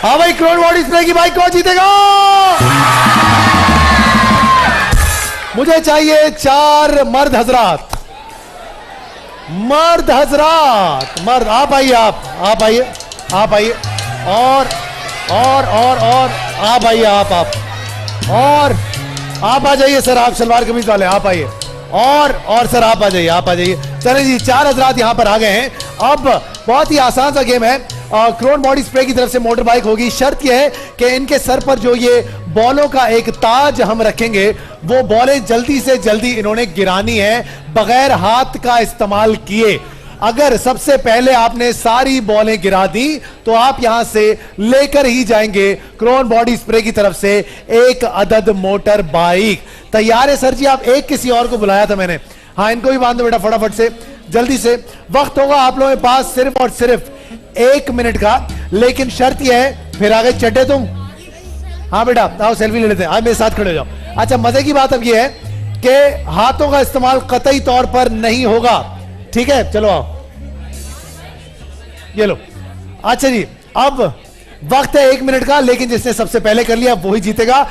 हाँ भाई, क्रोन बॉडी स्प्रे की बाइक कौन जीतेगा? मुझे चाहिए 4 मर्द हजरात। मर्द हजरात, मर्द आप आइए, आप आइए, आप आइए। और आप आइए, आप और आप आ जाइए सर, आप सलवार कमीज वाले आप आइए। और सर आप आ जाइए, आप आ जाइए। चलिए जी, 4 हजरात यहां पर आ गए हैं। अब बहुत ही आसान सा गेम है। क्रोन बॉडी स्प्रे की तरफ से मोटर बाइक होगी। शर्त यह है कि इनके सर पर जो ये बॉलों का एक ताज हम रखेंगे, वो बॉलें जल्दी से जल्दी इन्होंने गिरानी है बगैर हाथ का इस्तेमाल किए। अगर सबसे पहले आपने सारी बॉलें गिरा दी तो आप यहां से लेकर ही जाएंगे क्रोन बॉडी स्प्रे की तरफ से 1 अदद मोटर बाइक। तैयार है सर जी? आप एक किसी और को बुलाया था मैंने। हाँ, इनको भी बांध दो बेटा फटाफट से, जल्दी से। वक्त होगा आप लोगों के पास सिर्फ और सिर्फ 1 मिनट का। लेकिन शर्त यह है, फिर आगे चड्डे तुम। हाँ बेटा आओ सेल्फी ले लेते हैं, आज मेरे साथ खड़े हो जाओ। अच्छा, मजे की बात अब यह है कि हाथों का इस्तेमाल कतई तौर पर नहीं होगा, ठीक है? चलो आओ, ये लो। अच्छा जी, अब वक्त है 1 मिनट का, लेकिन जिसने सबसे पहले कर लिया वही जीतेगा।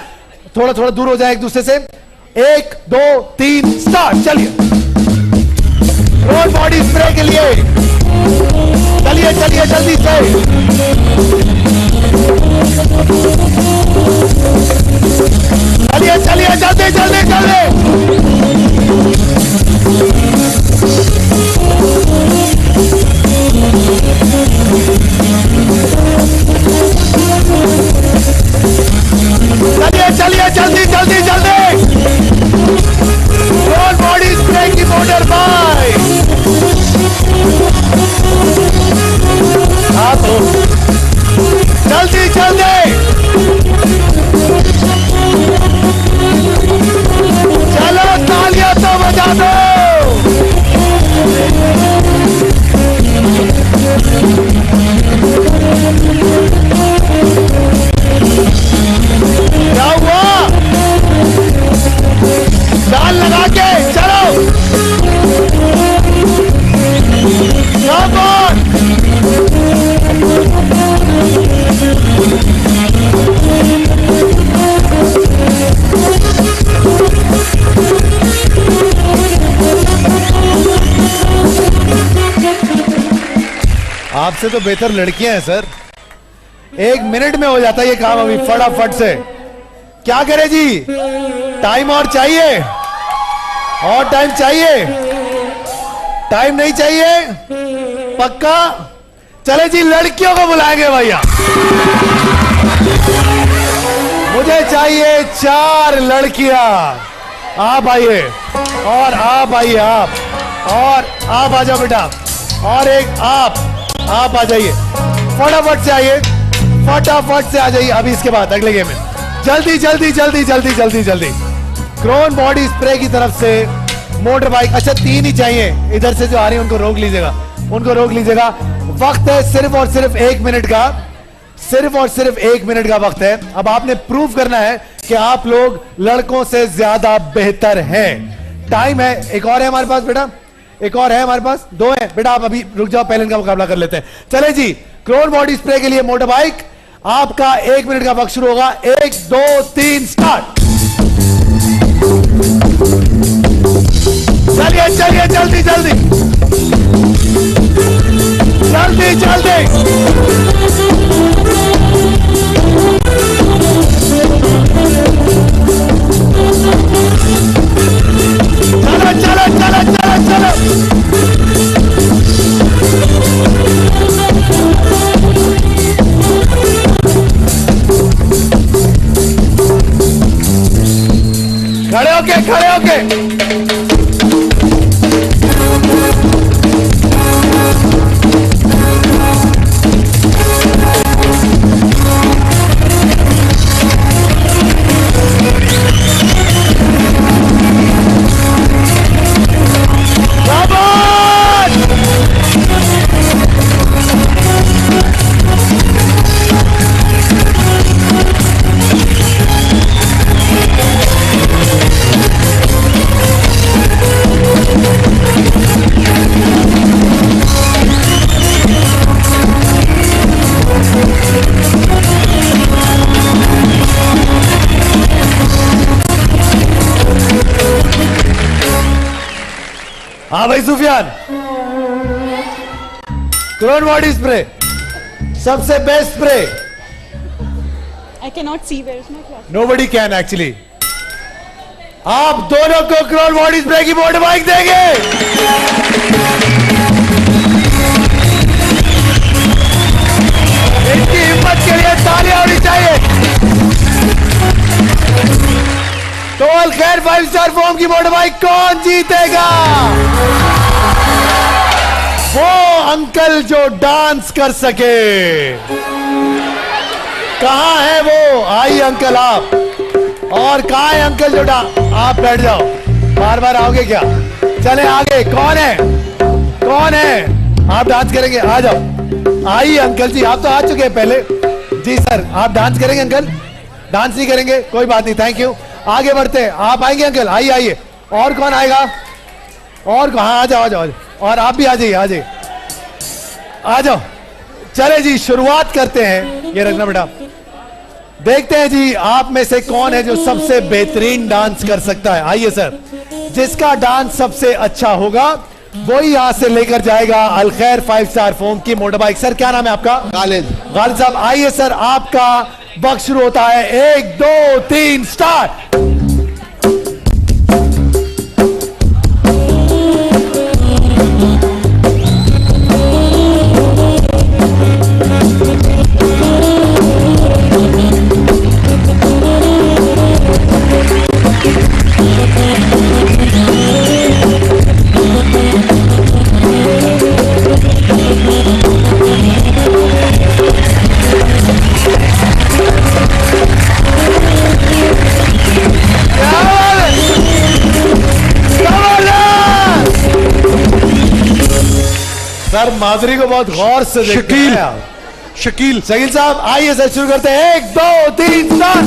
थोड़ा थोड़ा दूर हो जाए एक दूसरे से। 1 2 3 स्टार्ट। चलिए, क्रोन बॉडी स्प्रे के लिए चलिए चलिए चलिए जल्दी से। चलिए चलिए जल्दी जल्दी जल्दी। चलिए चलिए जल्दी जल्दी जल्दी। रोल बॉडी स्प्रे की मोटर बाइक। हाँ तो जल्दी जल्दी। चलो तालियां तो बजा दो। क्या हुआ? जान लगा के चलो। Come on! आपसे तो बेहतर लड़कियां हैं सर। 1 मिनट में हो जाता है ये काम अभी फटाफट से। क्या करे जी? टाइम और चाहिए? और टाइम चाहिए? टाइम नहीं चाहिए? पक्का? चले जी लड़कियों को बुलाएंगे भैया। मुझे चाहिए 4 लड़कियां। आप आइए और आप आइए आप और आप आ जाओ बेटा। और एक आप आ जाइए। फटाफट से आइए, फटाफट से आ जाइए। अभी इसके बाद अगले गेम में जल्दी जल्दी जल्दी जल्दी जल्दी जल्दी। क्रोन बॉडी स्प्रे की तरफ से मोटर बाइक। अच्छा 3 ही चाहिए। इधर से जो आ रही है उनको रोक लीजिएगा, उनको रोक लीजिएगा। वक्त है सिर्फ और सिर्फ 1 मिनट का। सिर्फ और सिर्फ 1 मिनट का वक्त है। अब आपने प्रूव करना है कि आप लोग लड़कों से ज्यादा बेहतर हैं। टाइम है। एक और है हमारे पास बेटा, एक और है हमारे पास। 2 है बेटा। आप अभी रुक जाओ, पहले इनका मुकाबला कर लेते हैं। चले जी क्रोन बॉडी स्प्रे के लिए मोटर बाइक। आपका 1 मिनट का वक्त शुरू होगा। 1 2 3 स्टार्ट। चलिए चलिए जल्दी जल्दी जल्दी जल्दी। चलो चलो चलो चलो चलो। खड़े होके खड़े होके। हाँ भाई सुफियान, क्रोन बॉडी स्प्रे सबसे best spray. I cannot see where is my class. Nobody can actually. आप दोनों को क्रोन बॉडी स्प्रे की मोटर बाइक देंगे। इनकी हिम्मत के लिए तालियां होनी चाहिए। टोल खैर 5 स्टार फॉर्म की मोटर बाइक कौन जीतेगा? वो अंकल जो डांस कर सके। कहां है वो? आइए अंकल आप। और कहां है अंकल जो आप बैठ जाओ। बार बार आओगे क्या? चले आगे। कौन है? कौन है? आप डांस करेंगे? आ जाओ। आइए अंकल जी, आप तो आ चुके हैं पहले। जी सर, आप डांस करेंगे अंकल? डांस नहीं करेंगे? कोई बात नहीं, थैंक यू। आगे बढ़ते हैं। आप आएंगे अंकल? आइए आइए। और कौन आएगा? और कहाँ? आ जाओ आ जाओ। और आप भी आ जाइए, आ जाइए, आ जाओ। चले जी शुरुआत करते हैं। ये रखना बेटा। देखते हैं जी आप में से कौन है जो सबसे बेहतरीन डांस कर सकता है। आइए सर, जिसका डांस सबसे अच्छा होगा वही यहां से लेकर जाएगा अलखैर 5 स्टार फोम की मोटर बाइक। सर क्या नाम है आपका? गालिद। गालिद साहब आइए सर, आपका वक्त शुरू होता है। 1 2 3 स्टार्ट। सर माधुरी को बहुत गौर से देखते हैं आप। शकील साहब आइए सर, शुरू करते हैं। 1 2 3 स्टार्ट।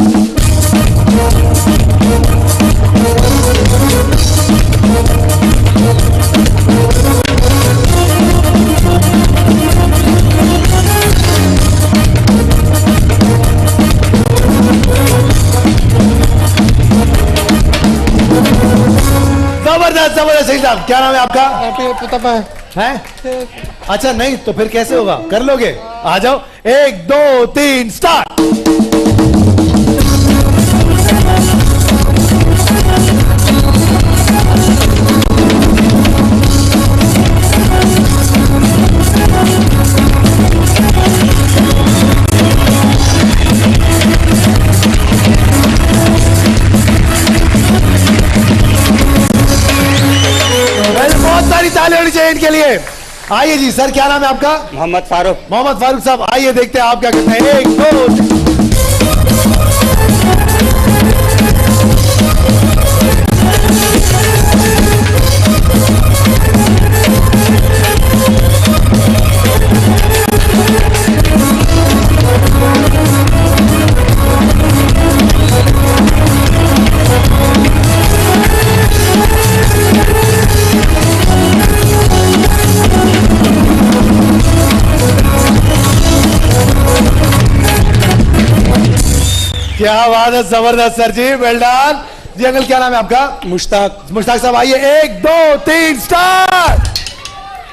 जबरदस्त जबरदस्त। शकील साहब क्या नाम है आपका? हैं? अच्छा नहीं तो फिर कैसे होगा, कर लोगे? आ जाओ। 1 2 3 स्टार्ट। बहुत सारी ताली होनी चाहिए इनके लिए। आइए जी सर, क्या नाम है आपका? मोहम्मद फारूक। मोहम्मद फारूक साहब आइए देखते हैं आप क्या करते हैं। 1 2 क्या बात है, जबरदस्त सर जी, वेल डन जी। अंकल क्या नाम है आपका? मुश्ताक। मुश्ताक साहब आइए। 1 2 3 स्टार्ट।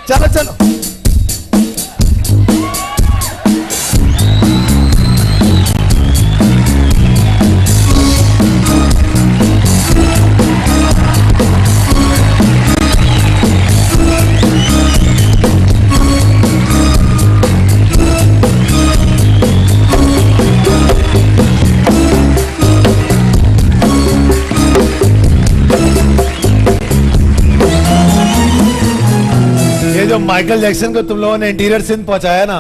चलो चलो। जो माइकल जैक्सन को तुम लोगों ने इंटीरियर सिंध पहुंचाया ना,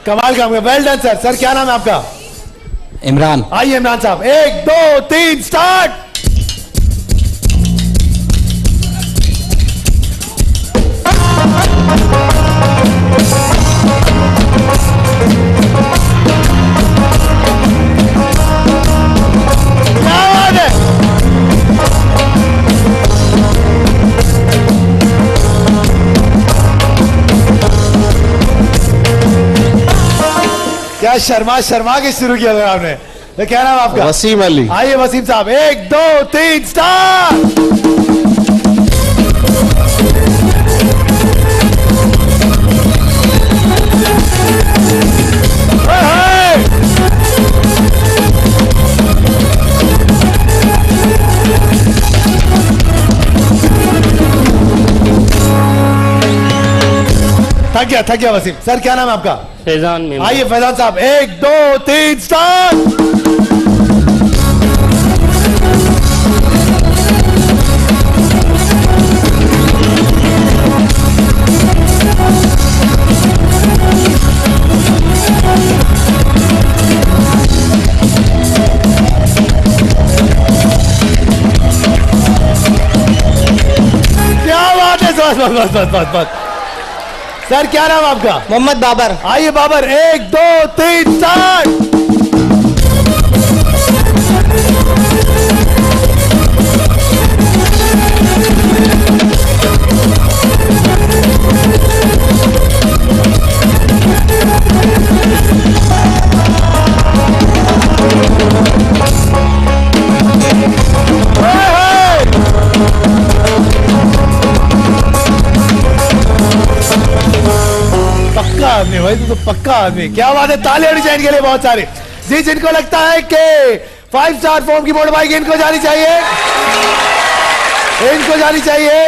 कमाल काम किया। Well done sir. सर क्या नाम है आपका? इमरान। आइए इमरान साहब। 1 2 3 स्टार्ट। क्या बात है। क्या शर्मा के शुरू किया था आपने। तो क्या नाम आपका? वसीम अली। आइए वसीम साहब। 1 2 3 स्टार्ट। थक गया वसीम। सर क्या नाम है आपका? फैजान। आइए फैजान साहब। 1 2 3 स्टार्ट। क्या बात है। बस। सर क्या नाम आपका? मोहम्मद बाबर। आइए बाबर। 1 2 3 स्टार्ट। आदमी भाई, तू तो पक्का आदमी। क्या बात है, ताली होनी चाहिए इनके लिए बहुत सारी। जी, जिनको लगता है कि 5 स्टार फॉर्म की मोटर बाइक इनको जानी चाहिए, इनको जानी चाहिए,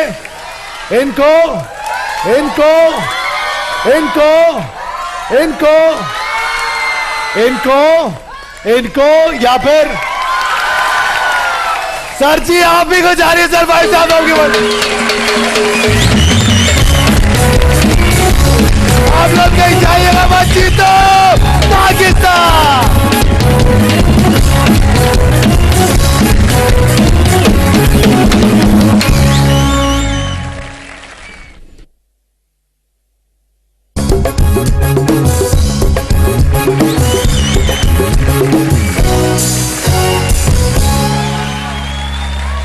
इनको इनको इनको इनको इनको इनको या फिर सर जी आप भी को जा रही है सर 5 स्टार फॉर्म की मोटर। आप लोग कहीं जाइएगा मत, जीतो पाकिस्तान।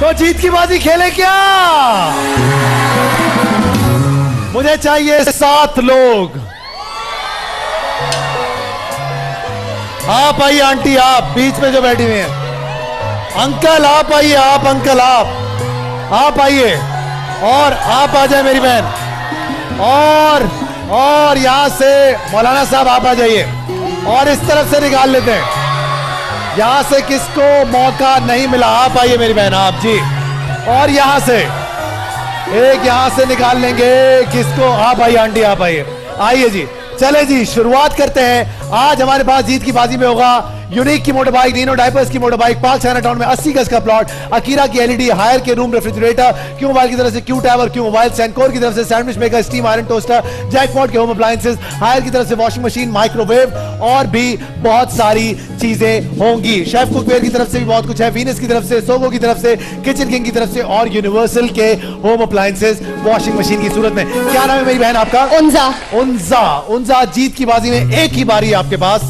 तो जीत की बाजी खेले क्या? मुझे चाहिए 7 लोग। आप आइए आंटी, आप बीच में जो बैठी हुई हैं। अंकल आप आइए, आप अंकल आप आइए, और आप आ जाए मेरी बहन, और यहां से मौलाना साहब आप आ जाइए, और इस तरफ से निकाल लेते हैं। यहां से किसको मौका नहीं मिला, आप आइए मेरी बहन, आप जी, और यहां से एक यहां से निकाल लेंगे किसको, आप आइए आंटी, आप आइए, आइए जी। चले जी, शुरुआत करते हैं। आज हमारे पास जीत की बाजी में होगा यूनिक की मोटर बाइक, नीनो डाइपर्स की motor bike, park China town में 80 गज का प्लॉट, अकीरा की एलईडी, हायर के रूम रेफ्रिजरेटर, क्यू मोबाइल की तरफ से क्यू टैब और क्यू मोबाइल, सेंकोर की तरफ से sandwich maker, steam iron toaster, jackpot के होम अप्लायंसेस, हायर की तरफ से वॉशिंग मशीन, माइक्रोवेव, और भी बहुत सारी चीजें होंगी। शेफ कुकवेयर की तरफ से भी बहुत कुछ है, वीनस की तरफ से, सोगो की तरफ से, किचन किंग की तरफ से, और यूनिवर्सल के होम अप्लायंसेस वॉशिंग मशीन की सूरत में। क्या नाम है मेरी बहन आपका? उन्जा। उन्जा। उन्जा, जीत की बाजी में एक ही बारी आपके पास,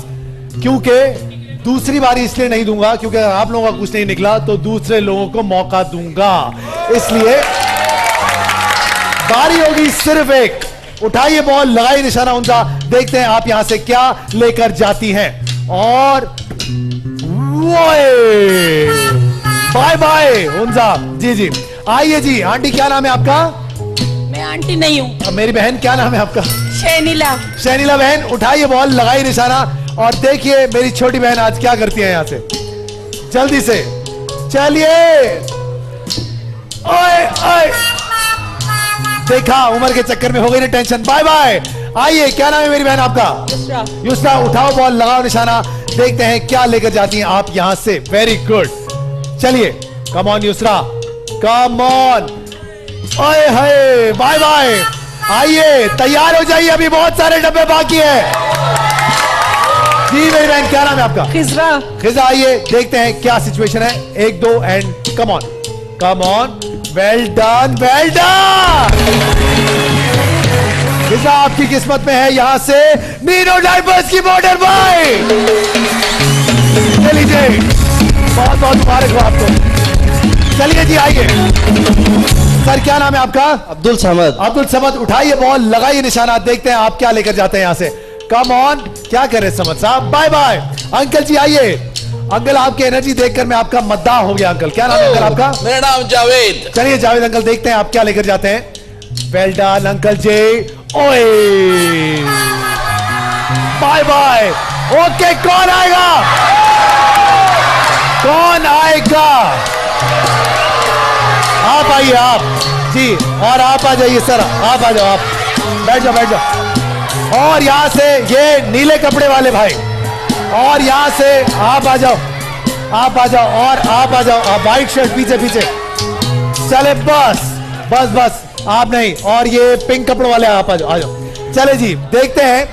क्योंकि दूसरी बारी इसलिए नहीं दूंगा क्योंकि अगर आप लोगों का कुछ नहीं निकला तो दूसरे लोगों को मौका दूंगा, इसलिए बारी होगी सिर्फ एक। उठाइए बॉल, लगाइए निशाना उन्जा, देखते हैं आप यहां से क्या लेकर जाती हैं। और बाय बाय उन्जा। जी जी, आइए जी। आंटी क्या नाम है आपका? मैं आंटी नहीं हूँ। मेरी बहन क्या नाम है आपका? शैनिला। शैनिला बहन, उठाइए बॉल, लगाइए निशाना, और देखिए मेरी छोटी बहन आज क्या करती है। यहां से जल्दी से चलिए। ओए ओए, देखा, उम्र के चक्कर में हो गई ना टेंशन। Bye bye. आइए, क्या नाम है मेरी बहन आपका? युस्रा। उठाओ बॉल, लगाओ निशाना, देखते हैं क्या लेकर जाती हैं आप यहां से। वेरी गुड, चलिए, come on Yusra, come on. ओए हाय, बाय बाय। आइए, तैयार हो जाइए, अभी बहुत सारे डब्बे बाकी है। जी मेरी बहन, क्या नाम है आपका? खिजरा। खिजरा, आइए देखते हैं क्या सिचुएशन है। 1 2 and come on, come on. Well done, well done. Khizra, आपकी किस्मत में है यहां से नीनो डाइपर्स की मोटर बाइक। चलिए, बहुत बहुत मुबारक हो आपको। चलिए जी, आइए। सर क्या नाम है आपका? अब्दुल समद। अब्दुल समद, उठाइए बॉल, लगाइए निशाना, देखते हैं आप क्या लेकर जाते हैं यहां से। कम ऑन, क्या करें समद साहब? Bye bye. अंकल जी आइए। अंकल, आपकी एनर्जी देखकर मैं आपका मद्दाह हो गया। अंकल, क्या नाम है अंकल आपका? मेरा नाम जावेद। चलिए जावेद अंकल, देखते हैं आप क्या लेकर जाते हैं। वेल डन अंकल जी। ओए, बाय बाय। ओके, कौन आएगा? कौन आएगा? आप आइए, आप जी, और आप आ जाइए सर, आप आ जाओ, आप बैठ जाओ, बैठ जाओ। और यहां से ये नीले कपड़े वाले भाई, और यहां से आप आ जाओ, आप आ जाओ, और आप आ जाओ, आप व्हाइट शर्ट पीछे पीछे। चले, बस बस बस, आप नहीं, और ये पिंक कपड़ों वाले आप आ जाओ, आ जाओ। चले जी, देखते हैं।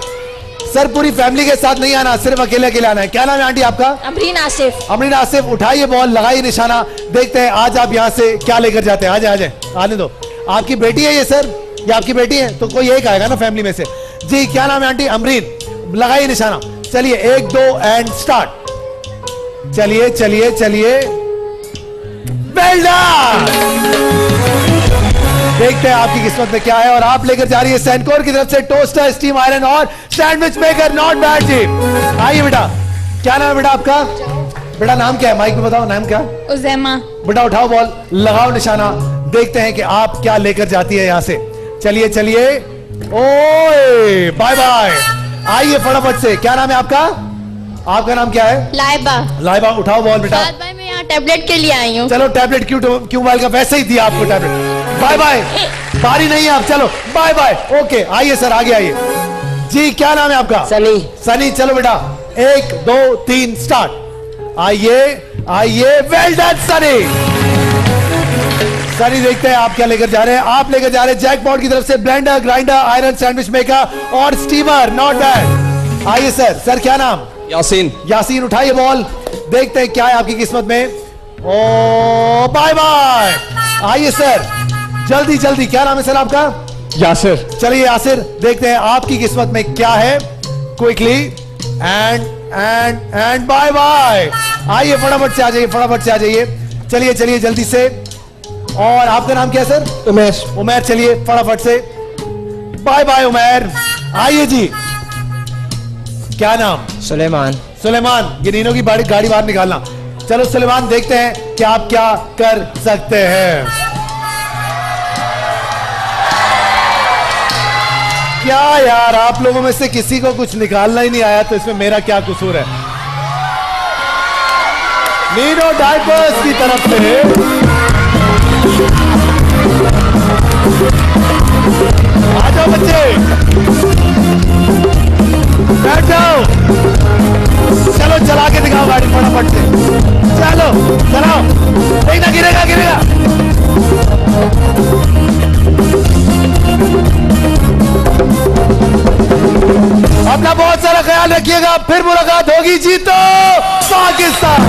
सर पूरी फैमिली के साथ नहीं आना, सिर्फ अकेले अकेले आना है। क्या नाम है आंटी आपका? अमरीन आसिफ। अमरीन आसिफ, उठाइए बॉल, लगाइए निशाना, देखते हैं आज आप यहां से क्या लेकर जाते हैं। आ जाए, आ जाए, आने दो। आपकी बेटी है ये सर? ये आपकी बेटी है? तो कोई एक आएगा ना फैमिली में से। जी, क्या नाम है आंटी? अमरीन, लगाइए निशाना। चलिए, 1 2 एंड स्टार्ट। चलिए चलिए चलिए, वेल डन। देखते हैं आपकी किस्मत में क्या है। और आप लेकर जा रही है सेंकोर की तरफ से टोस्टर, स्टीम आयरन और सैंडविच मेकर। नॉट बैड जी। आइए बेटा, क्या नाम है बेटा आपका? बेटा नाम क्या है? माइक में बताओ, नाम क्या? उज़ैमा। बेटा उठाओ बॉल, लगाओ निशाना, देखते हैं कि आप क्या लेकर जाती है यहां से। चलिए चलिए, ओए, बाय बाय। आइए फटाफट से, क्या नाम है आपका? आपका नाम क्या है? लाइबा। लाइबा, उठाओ बॉल बेटा। साथ भाई मैं यहाँ टैबलेट के लिए आई हूँ। चलो टैबलेट क्यों मोबाइल का वैसे ही दिया आपको टैबलेट। बाय बाय, बारी नहीं है आप, चलो बाय बाय। ओके आइए सर, आगे आइए जी। क्या नाम है आपका? सनी। सनी, चलो बेटा 1 2 3 स्टार्ट। आइए आइए, वेल डन सनी। सनी देखते हैं आप क्या लेकर जा रहे हैं। आप लेकर जा रहे हैं जैकपॉट की तरफ से blender, grinder, iron, sandwich maker और स्टीमर। Not bad. आइए सर, सर क्या नाम? यासीन। यासीन, उठाइए बॉल, देखते हैं क्या है आपकी किस्मत में। ओ बाय बाय। आइए सर जल्दी जल्दी, क्या नाम है सर आपका? यासिर। चलिए यासिर, देखते हैं आपकी किस्मत में क्या है। Quickly and bye bye. आइए फटाफट से आ जाइए, फटाफट से आ जाइए। चलिए चलिए जल्दी से। और आपका नाम क्या है सर? उमेश। उमेर, चलिए फटाफट से। बाय बाय उमेर। आइए जी, क्या नाम? सुलेमान। सुलेमान, ये नीनो की गाड़ी बाहर निकालना। चलो सुलेमान, देखते हैं कि आप क्या कर सकते हैं। क्या यार, आप लोगों में से किसी को कुछ निकालना ही नहीं आया, तो इसमें मेरा क्या कसूर है? नीनो डायपर्स की तरफ से आ जाओ बच्चे, बैठ जाओ। चलो चला के दिखाओ गाड़ी फटाफट से। चलो चलाओ, नहीं ना गिरेगा गिरेगा। अपना बहुत सारा ख्याल रखिएगा, फिर मुलाकात होगी। जीतो पाकिस्तान।